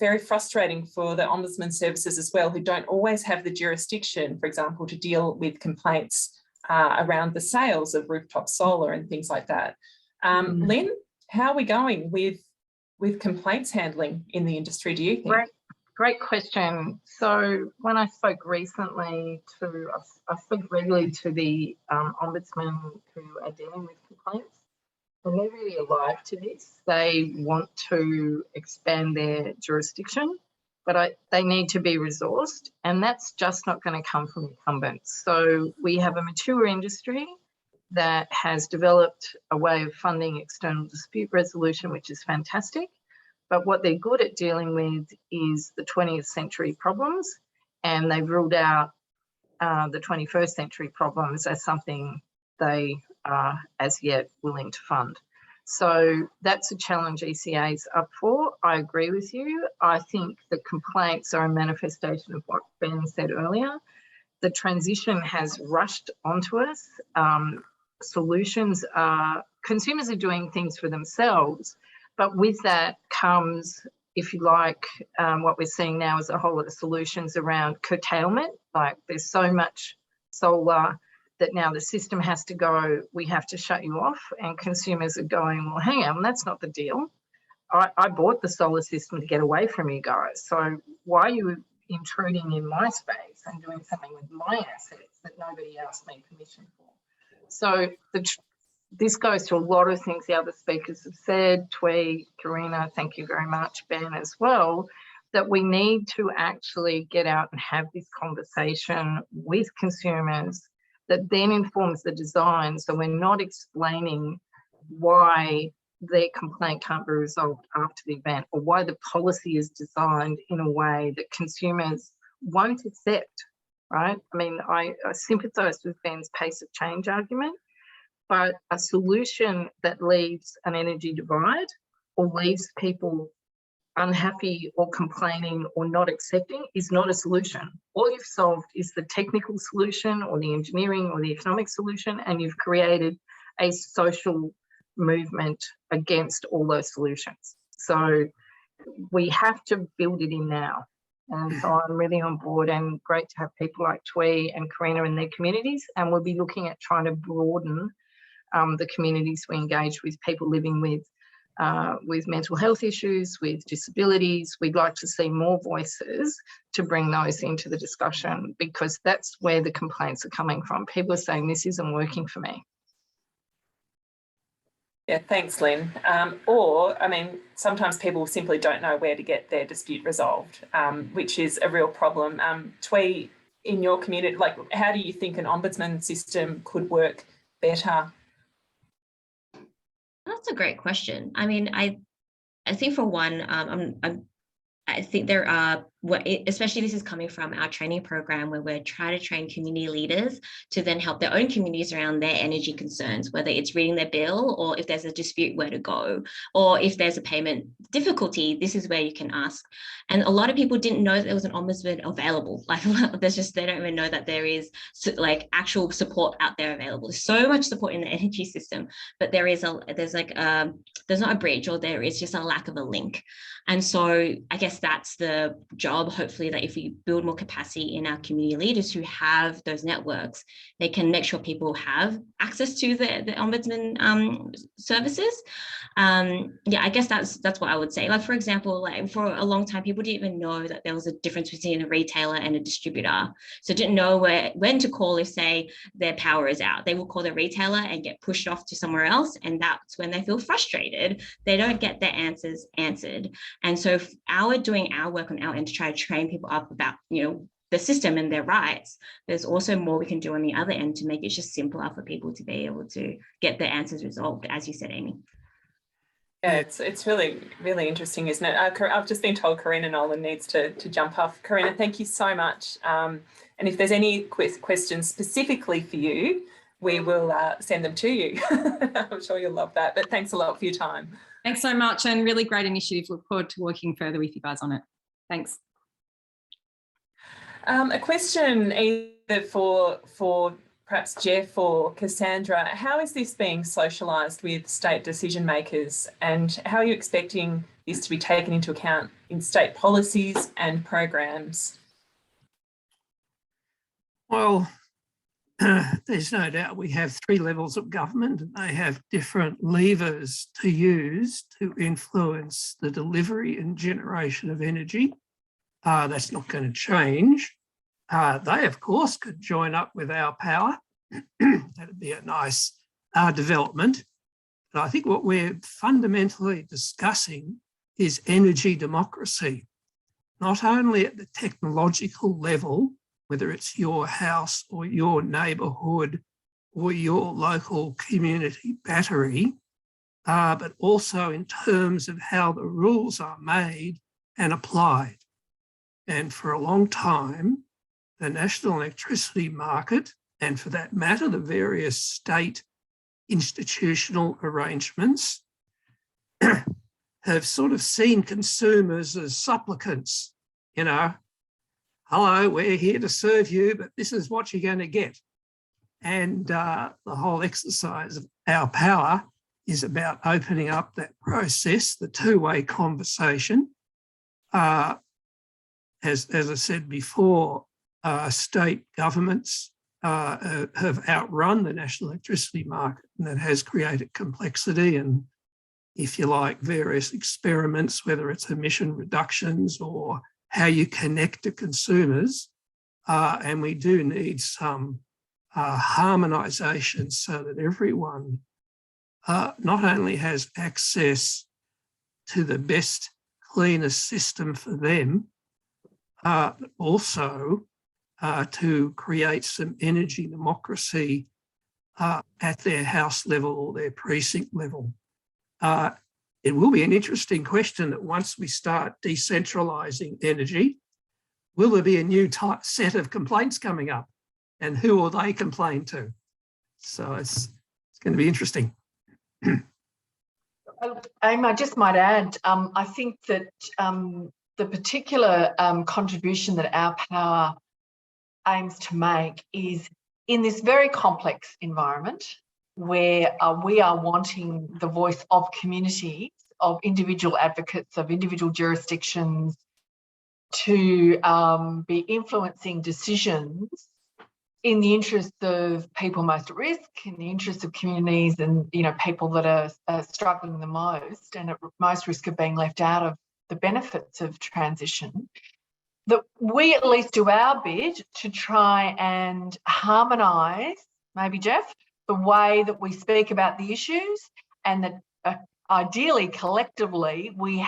very frustrating for the ombudsman services as well, who don't always have the jurisdiction, for example, to deal with complaints around the sales of rooftop solar and things like that. Lynn, how are we going with complaints handling in the industry, do you think? Great question. So when I spoke recently I spoke regularly to the ombudsmen who are dealing with complaints, and they're really alive to this. They want to expand their jurisdiction, but they need to be resourced, and that's just not going to come from incumbents. So we have a mature industry that has developed a way of funding external dispute resolution, which is fantastic. But what they're good at dealing with is the 20th century problems, and they've ruled out the 21st century problems as something they are as yet willing to fund. So that's a challenge ECA's up for. I agree with you. I think the complaints are a manifestation of what Ben said earlier. The transition has rushed onto us. Consumers are doing things for themselves, but with that comes, if you like, what we're seeing now is a whole lot of solutions around curtailment. Like there's so much solar that now the system has to go, we have to shut you off, and consumers are going, well, hang on, that's not the deal. I bought the solar system to get away from you guys. So why are you intruding in my space and doing something with my assets that nobody asked me permission for? So this goes to a lot of things the other speakers have said, Twee, Karina, thank you very much, Ben as well, that we need to actually get out and have this conversation with consumers that then informs the design. So we're not explaining why their complaint can't be resolved after the event, or why the policy is designed in a way that consumers won't accept right? I mean, I sympathise with Ben's pace of change argument, but a solution that leaves an energy divide or leaves people unhappy or complaining or not accepting is not a solution. All you've solved is the technical solution or the engineering or the economic solution, and you've created a social movement against all those solutions. So we have to build it in now. And so I'm really on board, and great to have people like Twee and Karina in their communities. And we'll be looking at trying to broaden the communities we engage with, people living with mental health issues, with disabilities. We'd like to see more voices to bring those into the discussion, because that's where the complaints are coming from. People are saying, this isn't working for me. Yeah, thanks, Lynn. Or, I mean, sometimes people simply don't know where to get their dispute resolved, which is a real problem. Twee, in your community, like, how do you think an ombudsman system could work better? That's a great question. I mean, I think for one, I think there are, especially this is coming from our training program, where we're trying to train community leaders to then help their own communities around their energy concerns, whether it's reading their bill, or if there's a dispute, where to go, or if there's a payment difficulty, this is where you can ask. And a lot of people didn't know that there was an ombudsman available. Like, there's just, they don't even know that there is like actual support out there available. There's so much support in the energy system, but there's not a bridge, or there is just a lack of a link. And so I guess that's the job, hopefully, that if we build more capacity in our community leaders who have those networks, they can make sure people have access to the ombudsman services. Yeah, I guess that's what I would say. Like, for example, like for a long time, people didn't even know that there was a difference between a retailer and a distributor. So didn't know when to call if, say, their power is out. They will call the retailer and get pushed off to somewhere else. And that's when they feel frustrated. They don't get their answers answered. And so if doing our work on our end to try to train people up about, the system and their rights, there's also more we can do on the other end to make it just simpler for people to be able to get their answers resolved, as you said, Amy. Yeah, it's really, really interesting, isn't it? I've just been told Karina Nolan needs to jump off. Karina, thank you so much. And if there's any questions specifically for you, we will send them to you. I'm sure you'll love that. But thanks a lot for your time. Thanks so much, and really great initiative. Look forward to working further with you guys on it. Thanks. A question either for perhaps Jeff or Cassandra. How is this being socialised with state decision makers, and how are you expecting this to be taken into account in state policies and programs? Well, there's no doubt we have 3 levels of government, and they have different levers to use to influence the delivery and generation of energy. That's not going to change. They, of course, could join up with ourPower. That'd be a nice development. But I think what we're fundamentally discussing is energy democracy, not only at the technological level, whether it's your house or your neighbourhood or your local community battery, but also in terms of how the rules are made and applied. And for a long time, the national electricity market, and for that matter, the various state institutional arrangements, have sort of seen consumers as supplicants, hello, we're here to serve you, but this is what you're going to get. And the whole exercise of ourPower is about opening up that process, the two-way conversation. As I said before, state governments have outrun the national electricity market, and that has created complexity and, if you like, various experiments, whether it's emission reductions or how you connect to consumers. And we do need some harmonisation so that everyone not only has access to the best, cleanest system for them, but also to create some energy democracy at their house level or their precinct level. It will be an interesting question that once we start decentralising energy, will there be a new set of complaints coming up, and who will they complain to? So it's going to be interesting. I just might add, I think that the particular contribution that ourPower aims to make is in this very complex environment where we are wanting the voice of communities, of individual advocates, of individual jurisdictions to be influencing decisions in the interest of people most at risk, in the interest of communities and, you know, people that are struggling the most and at most risk of being left out of the benefits of transition, that we at least do our bit to try and harmonise, maybe, Jeff, the way that we speak about the issues, and that ideally, collectively, we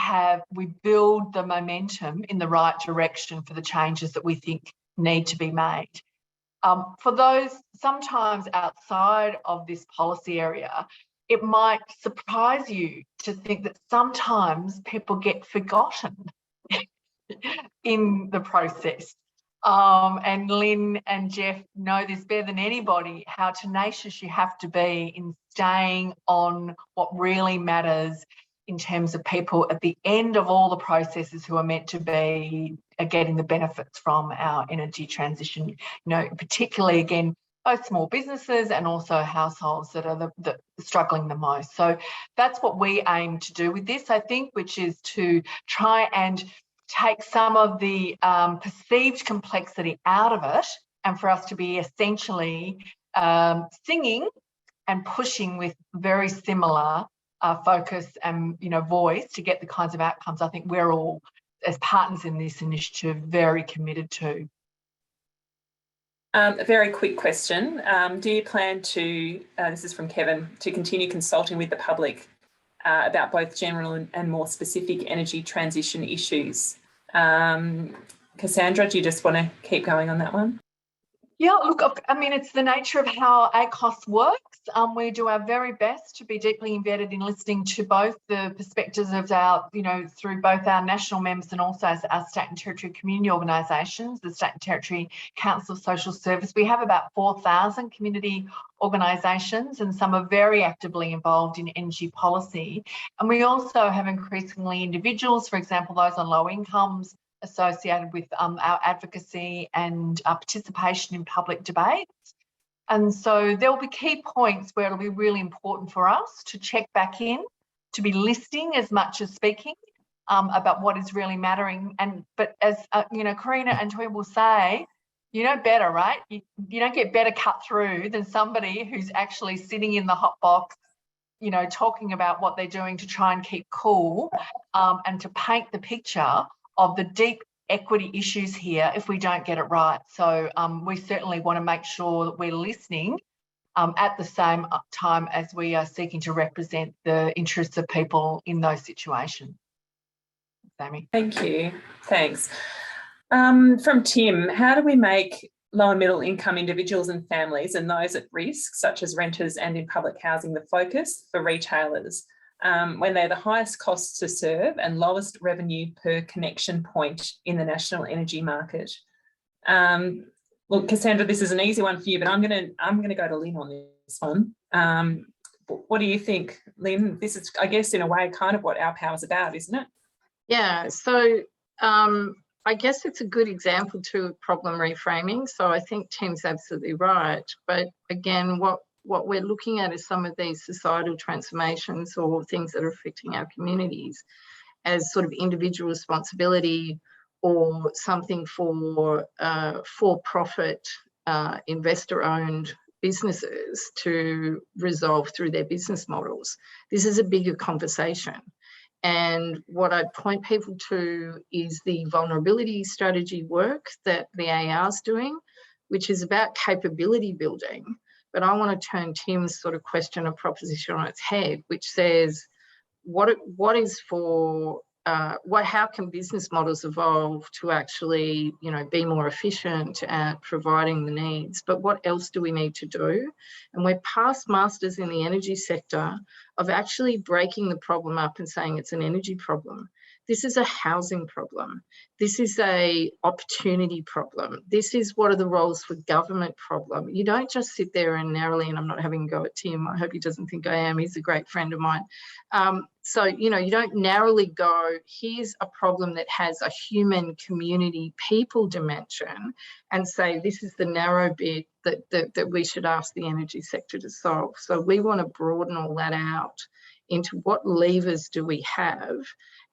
build the momentum in the right direction for the changes that we think need to be made. For those sometimes outside of this policy area, it might surprise you to think that sometimes people get forgotten in the process. And Lynn and Jeff know this better than anybody, how tenacious you have to be in staying on what really matters in terms of people at the end of all the processes who are meant to be getting the benefits from our energy transition, you know, particularly, again, both small businesses and also households that are the struggling the most. So that's what we aim to do with this, I think, which is to try and take some of the perceived complexity out of it, and for us to be essentially singing and pushing with very similar focus and, you know, voice to get the kinds of outcomes I think we're all, as partners in this initiative, very committed to. A very quick question. Do you plan to, this is from Kevin, to continue consulting with the public about both general and more specific energy transition issues? Cassandra, do you just want to keep going on that one? Yeah, look, I mean, it's the nature of how ACOSS works. We do our very best to be deeply embedded in listening to both the perspectives of our, you know, through both our national members and also our state and territory community organisations, the State and Territory Council of Social Service. We have about 4,000 community organisations, and some are very actively involved in energy policy. And we also have increasingly individuals, for example, those on low incomes, associated with our advocacy and participation in public debates. And so there will be key points where it'll be really important for us to check back in, to be listening as much as speaking about what is really mattering. But as you know, Karina and Tui will say, you know better, right? You don't get better cut through than somebody who's actually sitting in the hot box, you know, talking about what they're doing to try and keep cool and to paint the picture of the deep equity issues here if we don't get it right. So we certainly want to make sure that we're listening at the same time as we are seeking to represent the interests of people in those situations. Sammy. Thank you. Thanks. From Tim, how do we make low and middle income individuals and families and those at risk, such as renters and in public housing, the focus for retailers when they're the highest costs to serve and lowest revenue per connection point in the national energy market? Look, Cassandra, this is an easy one for you, but I'm gonna go to Lynn on this one. What do you think, Lynn? This is, I guess, in a way, kind of what ourPower is about, isn't it? Yeah. So I guess it's a good example to problem reframing. So I think Tim's absolutely right. But again, what we're looking at is some of these societal transformations or things that are affecting our communities as sort of individual responsibility or something for-profit investor-owned businesses to resolve through their business models. This is a bigger conversation. And what I'd point people to is the vulnerability strategy work that the AR is doing, which is about capability building. But I want to turn Tim's sort of question or proposition on its head, which says, how can business models evolve to actually, you know, be more efficient at providing the needs? But what else do we need to do? And we're past masters in the energy sector of actually breaking the problem up and saying it's an energy problem. This is a housing problem. This is a opportunity problem. This is what are the roles for government problem. You don't just sit there and narrowly, and I'm not having a go at Tim, I hope he doesn't think I am, he's a great friend of mine. So, you know, you don't narrowly go, here's a problem that has a human, community, people dimension, and say this is the narrow bit that we should ask the energy sector to solve. So we want to broaden all that out into what levers do we have.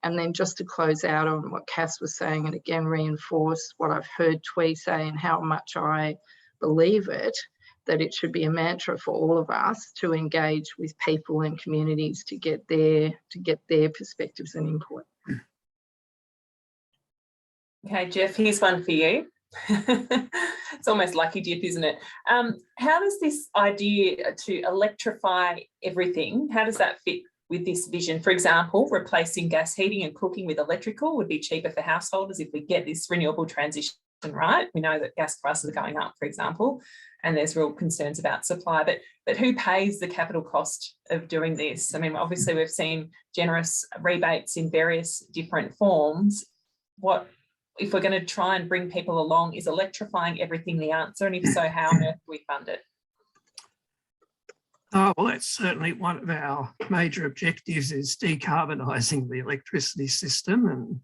And then just to close out on what Cass was saying, and again reinforce what I've heard Twee say and how much I believe it, that it should be a mantra for all of us to engage with people and communities to get their perspectives and input. Okay, Jeff, here's one for you. It's almost lucky dip, isn't it? How does this idea to electrify everything, how does that fit with this vision? For example, replacing gas heating and cooking with electrical would be cheaper for householders if we get this renewable transition right. We know that gas prices are going up, for example, and there's real concerns about supply, but who pays the capital cost of doing this? I mean, obviously we've seen generous rebates in various different forms. What if we're going to try and bring people along, is electrifying everything the answer? And if so, how on earth do we fund it? Well, that's certainly one of our major objectives, is decarbonising the electricity system, and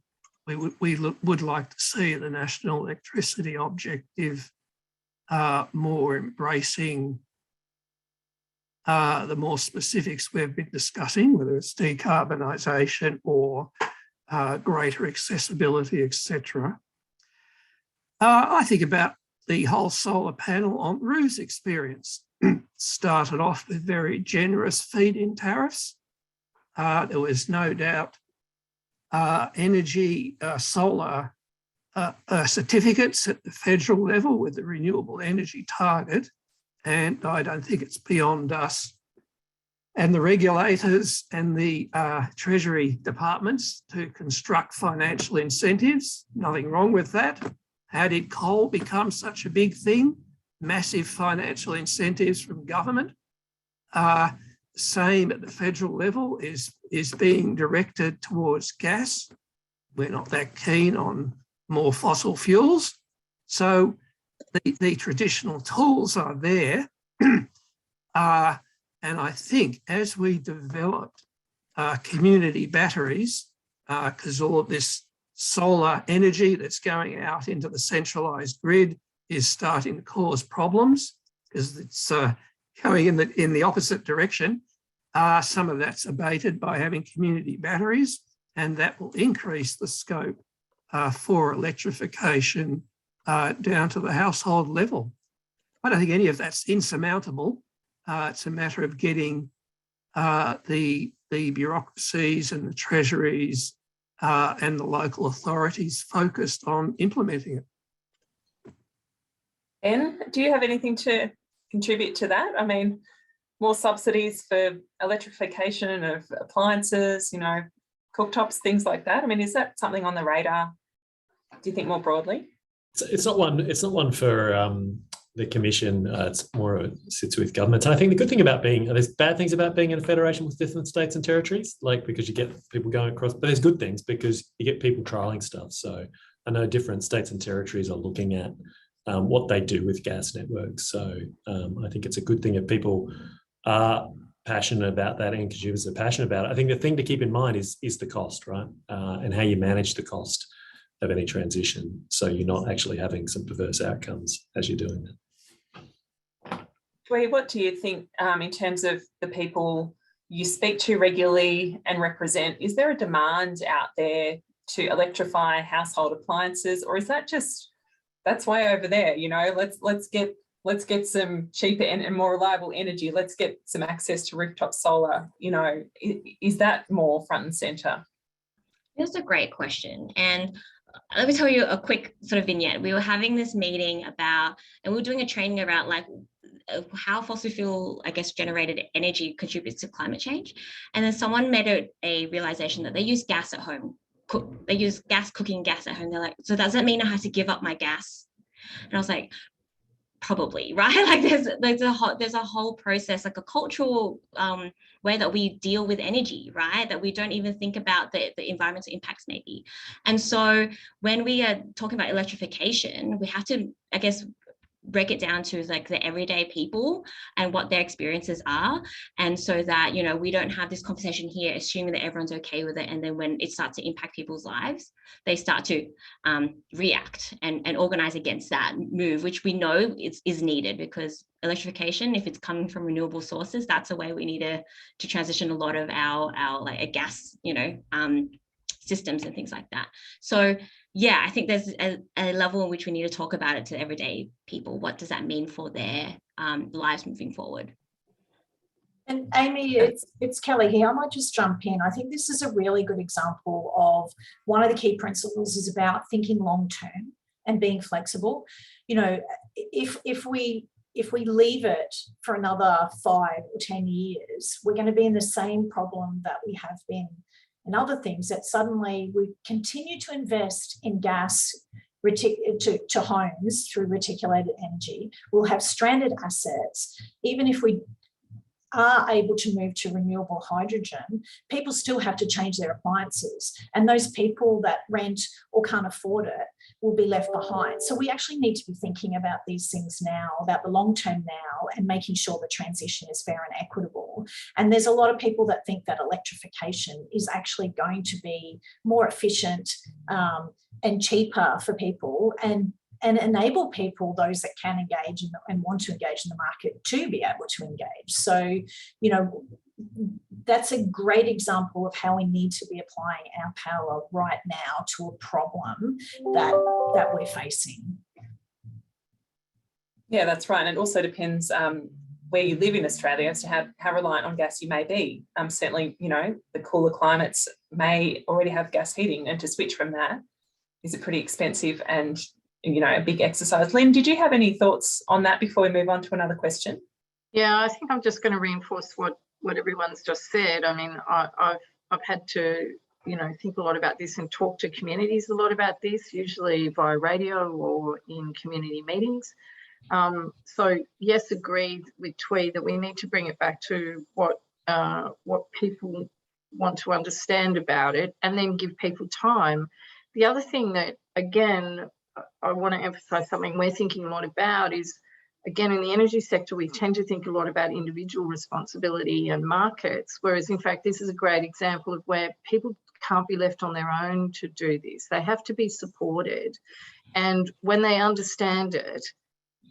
we would like to see the national electricity objective more embracing the more specifics we've been discussing, whether it's decarbonisation or greater accessibility, etc. I think about the whole solar panel on roofs experience. Started off with very generous feed-in tariffs. There was no doubt energy solar certificates at the federal level with the renewable energy target, and I don't think it's beyond us and the regulators and the Treasury departments to construct financial incentives. Nothing wrong with that. How did coal become such a big thing? Massive financial incentives from government. Same at the federal level is being directed towards gas. We're not that keen on more fossil fuels. So the traditional tools are there. And I think as we develop community batteries, because all of this solar energy that's going out into the centralised grid is starting to cause problems because it's going in the opposite direction. Some of that's abated by having community batteries, and that will increase the scope for electrification down to the household level. I don't think any of that's insurmountable. It's a matter of getting the bureaucracies and the treasuries and the local authorities focused on implementing it. Ben, do you have anything to contribute to that? I mean, more subsidies for electrification of appliances, you know, cooktops, things like that. I mean, is that something on the radar, do you think, more broadly? It's not one for the Commission. It's more sits with governments. And I think the good thing about there's bad things about being in a federation with different states and territories, like because you get people going across, but there's good things because you get people trialling stuff. So I know different states and territories are looking at what they do with gas networks. So I think it's a good thing if people are passionate about that and consumers are passionate about it. I think the thing to keep in mind is the cost, right? And how you manage the cost of any transition, so you're not actually having some perverse outcomes as you're doing that. Twee, what do you think in terms of the people you speak to regularly and represent? Is there a demand out there to electrify household appliances, or is that just, that's way over there? You know, let's get some cheaper and more reliable energy. Let's get some access to rooftop solar. You know, is that more front and centre? That's a great question. And let me tell you a quick sort of vignette. We were having this meeting about, and we were doing a training about like how fossil fuel, I guess, generated energy contributes to climate change. And then someone made a realization that they use gas at home. They use cooking gas at home. They're like, so does that mean I have to give up my gas? And I was like, probably, right? Like there's a whole process, like a cultural way that we deal with energy, right? That we don't even think about the environmental impacts maybe. And so when we are talking about electrification, we have to, I guess, break it down to like the everyday people and what their experiences are. And so that, you know, we don't have this conversation here assuming that everyone's okay with it. And then when it starts to impact people's lives, they start to react and organize against that move, which we know is needed, because electrification, if it's coming from renewable sources, that's a way we need to transition a lot of our like a gas, you know, systems and things like that. So yeah, I think there's a level in which we need to talk about it to everyday people. What does that mean for their lives moving forward? And Amy, it's Kelly here. I might just jump in. I think this is a really good example of one of the key principles is about thinking long term and being flexible. You know, if we leave it for another 5 or 10 years, we're going to be in the same problem that we have been in other things, that suddenly we continue to invest in gas to homes through reticulated energy. We'll have stranded assets. Even if we are able to move to renewable hydrogen, people still have to change their appliances. And those people that rent or can't afford it will be left behind. So we actually need to be thinking about these things now, about the long term now, and making sure the transition is fair and equitable. And there's a lot of people that think that electrification is actually going to be more efficient and cheaper for people, and enable people, those that can engage and want to engage in the market, to be able to engage. So, you know, that's a great example of how we need to be applying our power right now to a problem that we're facing. Yeah, that's right. And it also depends where you live in Australia as to how reliant on gas you may be. Certainly, you know, the cooler climates may already have gas heating, and to switch from that is a pretty expensive and, you know, a big exercise. Lynn, did you have any thoughts on that before we move on to another question? Yeah, I think I'm just going to reinforce what everyone's just said. I mean, I've had to, you know, think a lot about this and talk to communities a lot about this, usually via radio or in community meetings. So yes, agreed with Twee that we need to bring it back to what people want to understand about it, and then give people time. The other thing that, again, I want to emphasize something we're thinking a lot about is, again, in the energy sector, we tend to think a lot about individual responsibility and markets, whereas in fact, this is a great example of where people can't be left on their own to do this. They have to be supported. And when they understand it,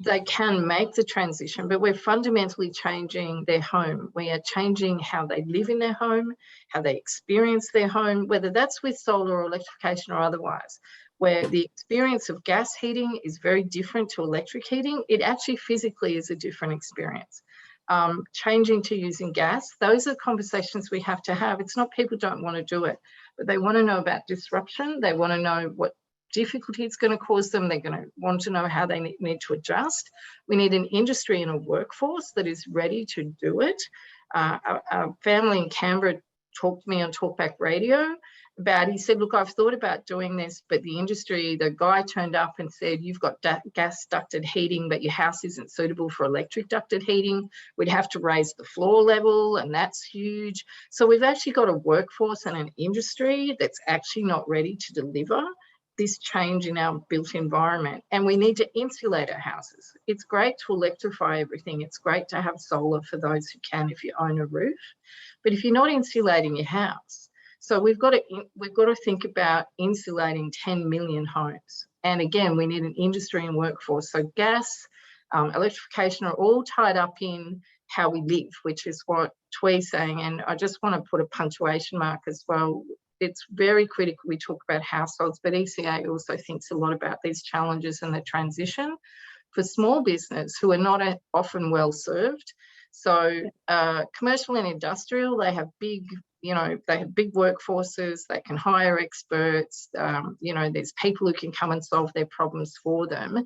they can make the transition, but we're fundamentally changing their home. We are changing how they live in their home, how they experience their home, whether that's with solar or electrification or otherwise, where the experience of gas heating is very different to electric heating. It actually physically is a different experience. Changing to using gas, those are conversations we have to have. It's not people don't want to do it, but they want to know about disruption. They want to know what difficulty it's going to cause them. They're going to want to know how they need to adjust. We need an industry and a workforce that is ready to do it. Our family in Canberra talked to me on Talkback Radio about, he said, look, I've thought about doing this, but the industry, the guy turned up and said, you've got gas ducted heating, but your house isn't suitable for electric ducted heating. We'd have to raise the floor level, and that's huge. So we've actually got a workforce and an industry that's actually not ready to deliver this change in our built environment, and we need to insulate our houses. It's great to electrify everything. It's great to have solar for those who can if you own a roof, but if you're not insulating your house, so we've got to think about insulating 10 million homes. And again, we need an industry and workforce. So gas, electrification are all tied up in how we live, which is what Twee's saying. And I just want to put a punctuation mark as well. It's very critical we talk about households, but ECA also thinks a lot about these challenges and the transition for small business who are not often well served. So commercial and industrial, they have big, they have big workforces, they can hire experts, there's people who can come and solve their problems for them.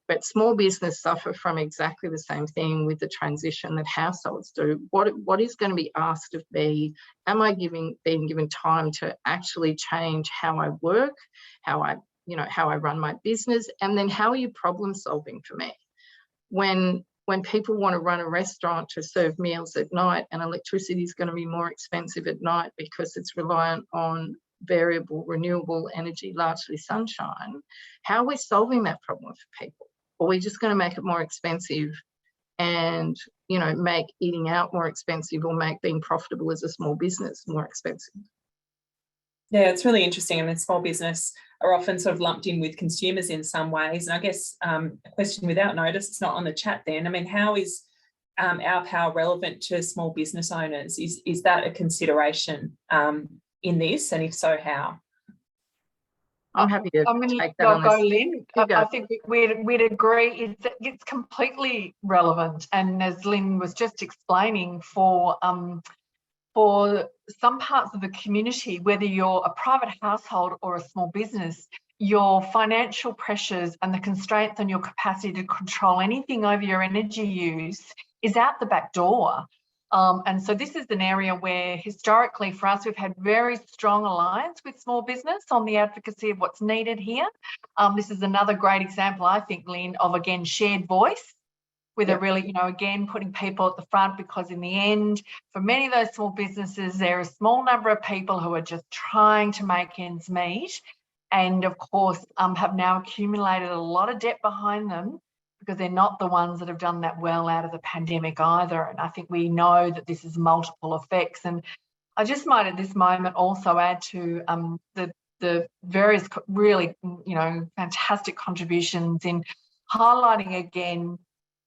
But small business suffer from exactly the same thing with the transition that households do. What is going to be asked of me? Am I being given time to actually change how I work, how I run my business, and then how are you problem solving for me? when people want to run a restaurant to serve meals at night, and electricity is going to be more expensive at night because it's reliant on variable renewable energy, largely sunshine, how are we solving that problem for people? Or are we just going to make it more expensive and, you know, make eating out more expensive, or make being profitable as a small business more expensive? Yeah, it's really interesting. I mean, small business are often sort of lumped in with consumers in some ways. And I guess a question without notice, it's not on the chat then. I mean, how is ourPower relevant to small business owners? Is that a consideration in this? And if so, how? I'm happy to take that on. Go, Lynn. I think we'd agree. It's completely relevant. And as Lynn was just explaining, for some parts of the community, whether you're a private household or a small business, your financial pressures and the constraints on your capacity to control anything over your energy use is out the back door. And so this is an area where historically for us, we've had very strong alliance with small business on the advocacy of what's needed here. This is another great example, I think, Lynn, of, again, shared voice, with a really, you know, again, putting people at the front, because in the end, for many of those small businesses, there are a small number of people who are just trying to make ends meet, and of course have now accumulated a lot of debt behind them, because they're not the ones that have done that well out of the pandemic either. And I think we know that this is multiple effects. And I just might at this moment also add to the various really, you know, fantastic contributions in highlighting again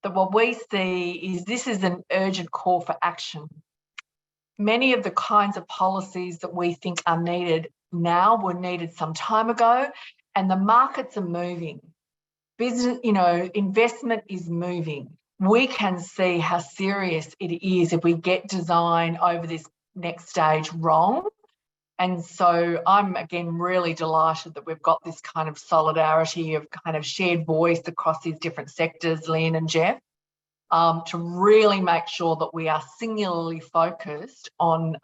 that what we see is this is an urgent call for action. Many of the kinds of policies that we think are needed now were needed some time ago, and the markets are moving. Business, you know, investment is moving. We can see how serious it is if we get design over this next stage wrong. And so I'm, again, really delighted that we've got this kind of solidarity of kind of shared voice across these different sectors, Lynn and Jeff, to really make sure that we are singularly focused on,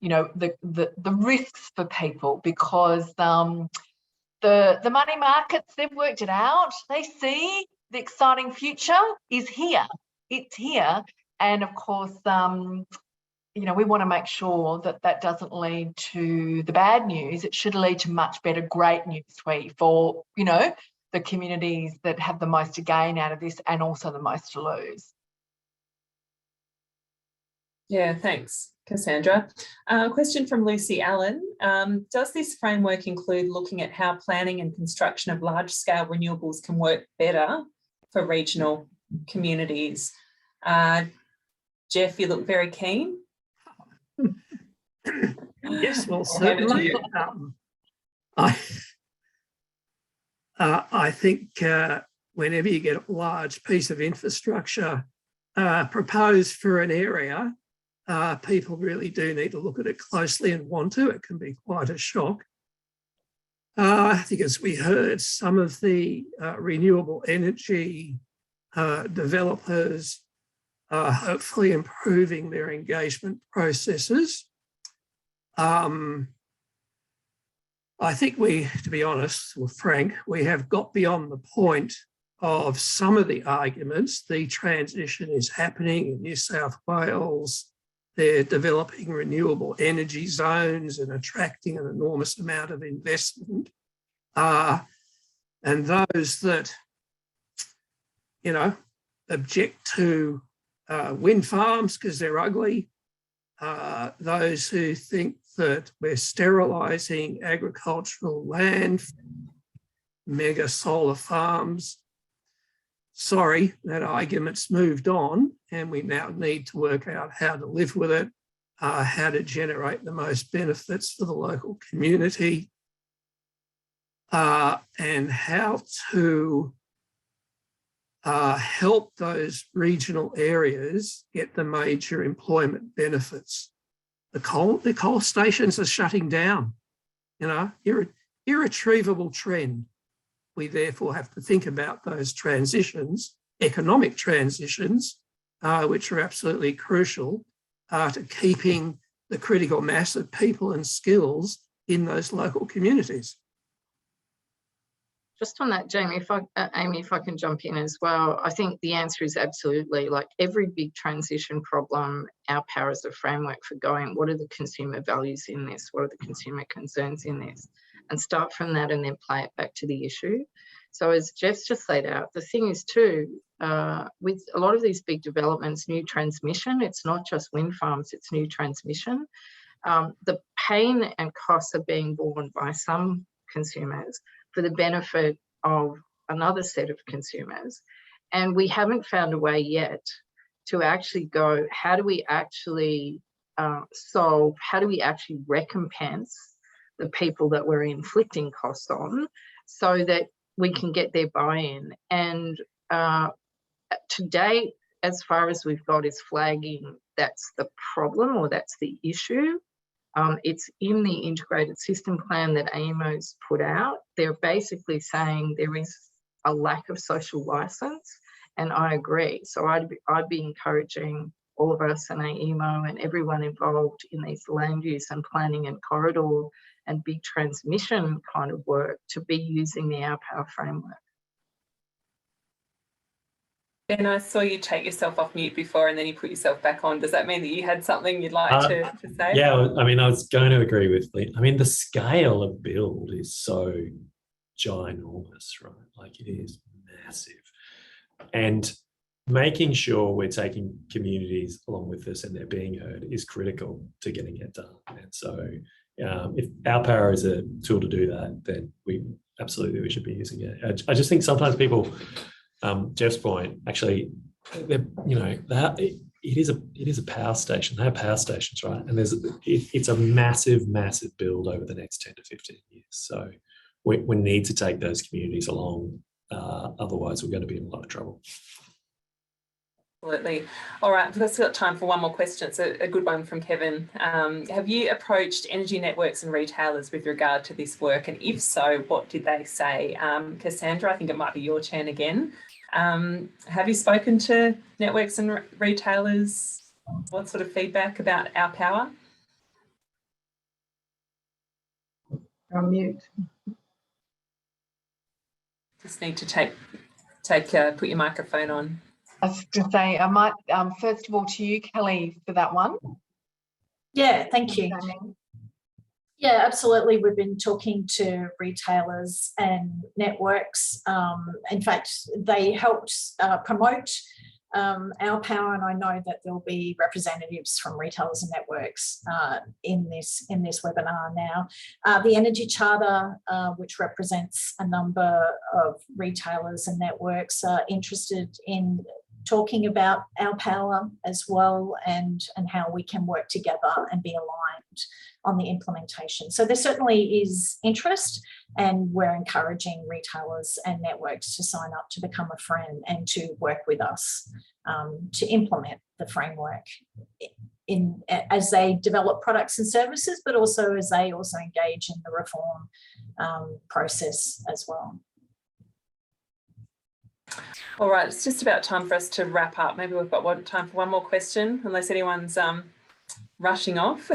you know, the risks for people, because the money markets, they've worked it out. They see the exciting future is here. It's here. And of course, you know, we want to make sure that that doesn't lead to the bad news. It should lead to much better, great news for, you know, the communities that have the most to gain out of this and also the most to lose. Yeah, thanks, Cassandra. Question from Lucy Allen. Does this framework include looking at how planning and construction of large-scale renewables can work better for regional communities? Jeff, you look very keen. Yes, well, certainly. I think whenever you get a large piece of infrastructure proposed for an area, people really do need to look at it closely and want to. It can be quite a shock. I think, as we heard, some of the renewable energy developers are hopefully improving their engagement processes. I think we, to be honest or frank, we have got beyond the point of some of the arguments. The transition is happening in New South Wales. They're developing renewable energy zones and attracting an enormous amount of investment. And those that, you know, object to wind farms because they're ugly, those who think that we're sterilising agricultural land, mega solar farms. Sorry, that argument's moved on, and we now need to work out how to live with it, how to generate the most benefits for the local community, and how to help those regional areas get the major employment benefits. The coal stations are shutting down, you know, irretrievable trend. We therefore have to think about those transitions, economic transitions, which are absolutely crucial to keeping the critical mass of people and skills in those local communities. Just on that, Jamie, Amy, if I can jump in as well, I think the answer is absolutely. Like every big transition problem, ourPower is a framework for going, what are the consumer values in this? What are the consumer concerns in this? And start from that and then play it back to the issue. So as Jeff's just laid out, the thing is too, with a lot of these big developments, new transmission, it's not just wind farms, it's new transmission. The pain and costs are being borne by some consumers for the benefit of another set of consumers. And we haven't found a way yet to actually go, how do we actually solve, how do we actually recompense the people that we're inflicting costs on so that we can get their buy-in? And to date, as far as we've got is flagging that's the problem or that's the issue. It's in the integrated system plan that AEMO's put out. They're basically saying there is a lack of social license, and I agree. So I'd be encouraging all of us and AEMO and everyone involved in these land use and planning and corridor and big transmission kind of work to be using the ourPower framework. Ben, I saw you take yourself off mute before and then you put yourself back on. Does that mean that you had something you'd like to say? Yeah, I mean, I was going to agree with Lynn. I mean, the scale of build is so ginormous, right? Like it is massive. And making sure we're taking communities along with us and they're being heard is critical to getting it done. And so if ourPower is a tool to do that, then we should be using it. I just think sometimes people, Jeff's point, actually, it is a power station. They have power stations, right? And it's a massive, massive build over the next 10 to 15 years. So we need to take those communities along. Otherwise, we're going to be in a lot of trouble. Absolutely. All right, we've got time for one more question. It's a good one from Kevin. Have you approached energy networks and retailers with regard to this work? And if so, what did they say? Cassandra, I think it might be your turn again. Have you spoken to networks and retailers? What sort of feedback about ourPower? On mute. Just need to put your microphone on. I was going to say, I might, first of all, to you, Kelly, for that one. Yeah, thank you. Yeah, absolutely. We've been talking to retailers and networks. In fact, they helped promote ourPower, and I know that there'll be representatives from retailers and networks in this webinar now. The Energy Charter, which represents a number of retailers and networks, are interested in talking about ourPower as well, and how we can work together and be aligned on the implementation. So there certainly is interest, and we're encouraging retailers and networks to sign up to become a friend and to work with us to implement the framework as they develop products and services, but also as they also engage in the reform process as well. All right, it's just about time for us to wrap up. Maybe we've got time for one more question, unless anyone's rushing off.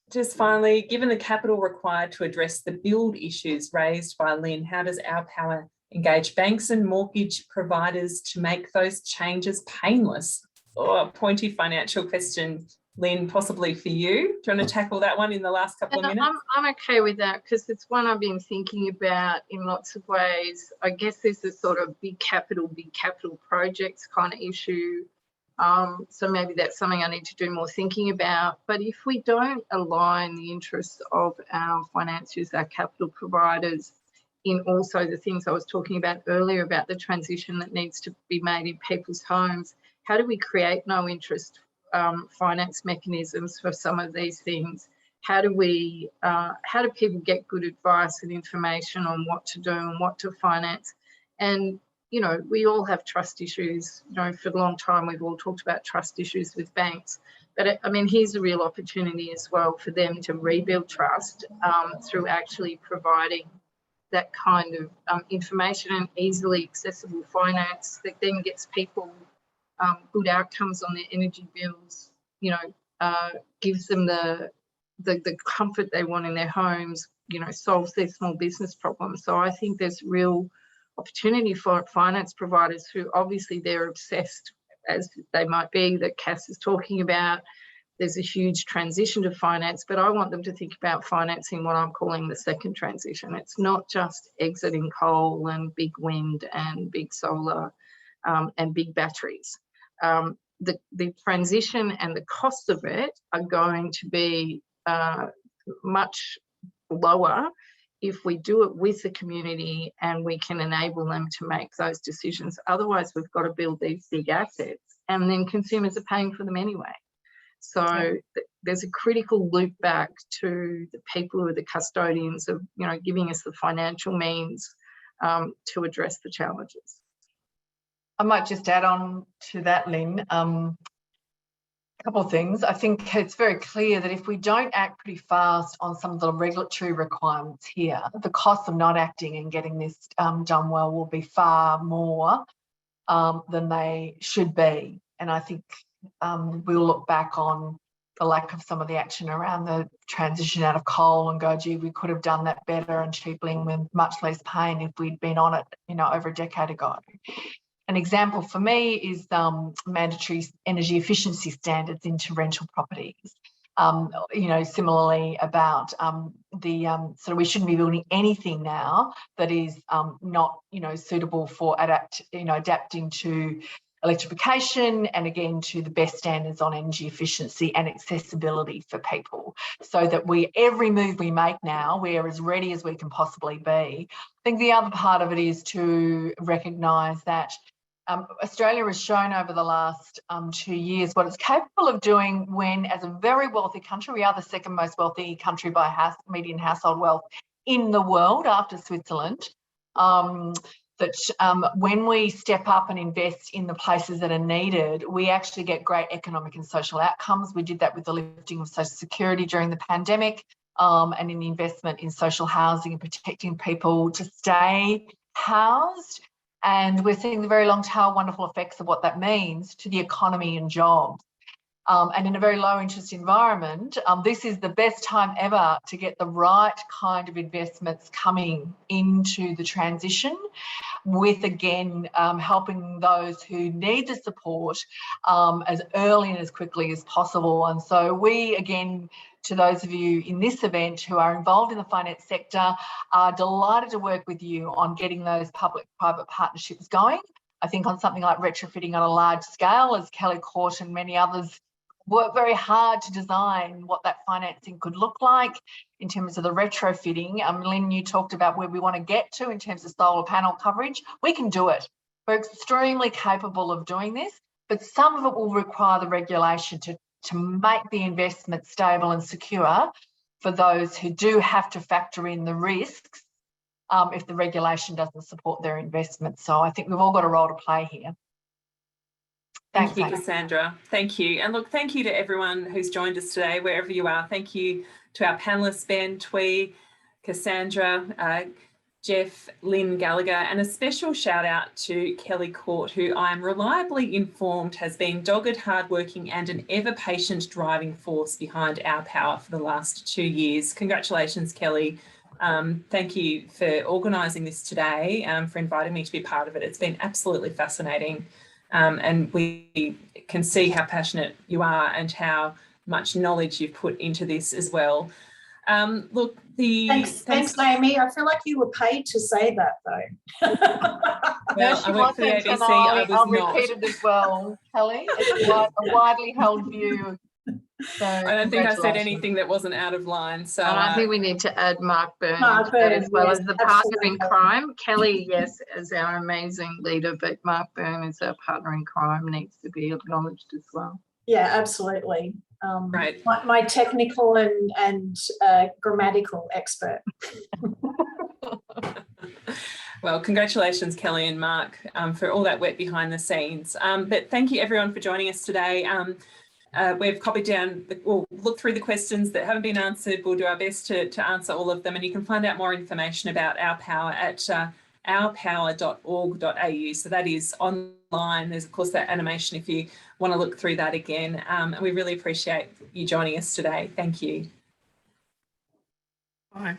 Just finally, given the capital required to address the build issues raised by Lynn, how does ourPower engage banks and mortgage providers to make those changes painless? Oh, a pointy financial question, Lynn, possibly for you. Do you want to tackle that one in the last couple of minutes? I'm okay with that, because it's one I've been thinking about in lots of ways. I guess there's a sort of big capital projects kind of issue. So maybe that's something I need to do more thinking about. But if we don't align the interests of our financiers, our capital providers, in also the things I was talking about earlier about the transition that needs to be made in people's homes, how do we create no interest finance mechanisms for some of these things? How do people get good advice and information on what to do and what to finance? And we all have trust issues. For a long time, we've all talked about trust issues with banks. But I mean, here's a real opportunity as well for them to rebuild trust through actually providing that kind of information and easily accessible finance that then gets people good outcomes on their energy bills, gives them the comfort they want in their homes, solves their small business problems. So I think there's real opportunity for finance providers who obviously they're obsessed, as they might be, that Cass is talking about. There's a huge transition to finance, but I want them to think about financing what I'm calling the second transition. It's not just exiting coal and big wind and big solar and big batteries. The transition and the cost of it are going to be much lower if we do it with the community and we can enable them to make those decisions. Otherwise, we've got to build these big assets and then consumers are paying for them anyway. So there's a critical loop back to the people who are the custodians of, giving us the financial means to address the challenges. I might just add on to that, Lynn. A couple of things. I think it's very clear that if we don't act pretty fast on some of the regulatory requirements here, the cost of not acting and getting this done well will be far more than they should be. And I think we'll look back on the lack of some of the action around the transition out of coal and go, gee, we could have done that better and cheaply and with much less pain if we'd been on it, over a decade ago. An example for me is mandatory energy efficiency standards into rental properties. Similarly about so we shouldn't be building anything now that is not, suitable for adapting to electrification and again to the best standards on energy efficiency and accessibility for people, so that every move we make now, we're as ready as we can possibly be. I think the other part of it is to recognise that Australia has shown over the last 2 years what it's capable of doing when, as a very wealthy country, we are the second most wealthy country by median household wealth in the world after Switzerland, when we step up and invest in the places that are needed, we actually get great economic and social outcomes. We did that with the lifting of social security during the pandemic and in the investment in social housing and protecting people to stay housed. And we're seeing the very long tail wonderful effects of what that means to the economy and jobs. And in a very low interest environment, this is the best time ever to get the right kind of investments coming into the transition with, again, helping those who need the support as early and as quickly as possible. And so we, again, to those of you in this event who are involved in the finance sector, are delighted to work with you on getting those public-private partnerships going. I think on something like retrofitting on a large scale, as Kelly Court and many others work very hard to design what that financing could look like in terms of the retrofitting. Lynn, you talked about where we want to get to in terms of solar panel coverage. We can do it. We're extremely capable of doing this, but some of it will require the regulation to make the investment stable and secure for those who do have to factor in the risks if the regulation doesn't support their investment. So I think we've all got a role to play here. Thank you, Cassandra. Thank you. And look, thank you to everyone who's joined us today, wherever you are. Thank you to our panellists, Ben, Twee, Cassandra, Jeff, Lynn Gallagher, and a special shout out to Kelly Court, who I am reliably informed has been dogged, hardworking and an ever-patient driving force behind ourPower for the last 2 years. Congratulations, Kelly. Thank you for organising this today, for inviting me to be part of it. It's been absolutely fascinating. And we can see how passionate you are and how much knowledge you've put into this as well. Look, thanks, Naomi. I feel like you were paid to say that, though. Well, I went for the ABC. I was I'll not. repeat it as well, Kelly. It's a widely held view. So I don't think I said anything that wasn't out of line. So I think we need to add Mark Byrne as well, yes, as the partner in crime. Kelly, yes, as our amazing leader, but Mark Byrne as our partner in crime needs to be acknowledged as well. Yeah, absolutely. Right. My technical and grammatical expert. Well, congratulations, Kelly and Mark, for all that work behind the scenes. But thank you, everyone, for joining us today. We've copied down, we'll look through the questions that haven't been answered. We'll do our best to answer all of them. And you can find out more information about ourPower at ourpower.org.au. So that is online. There's, of course, that animation if you want to look through that again. And we really appreciate you joining us today. Thank you.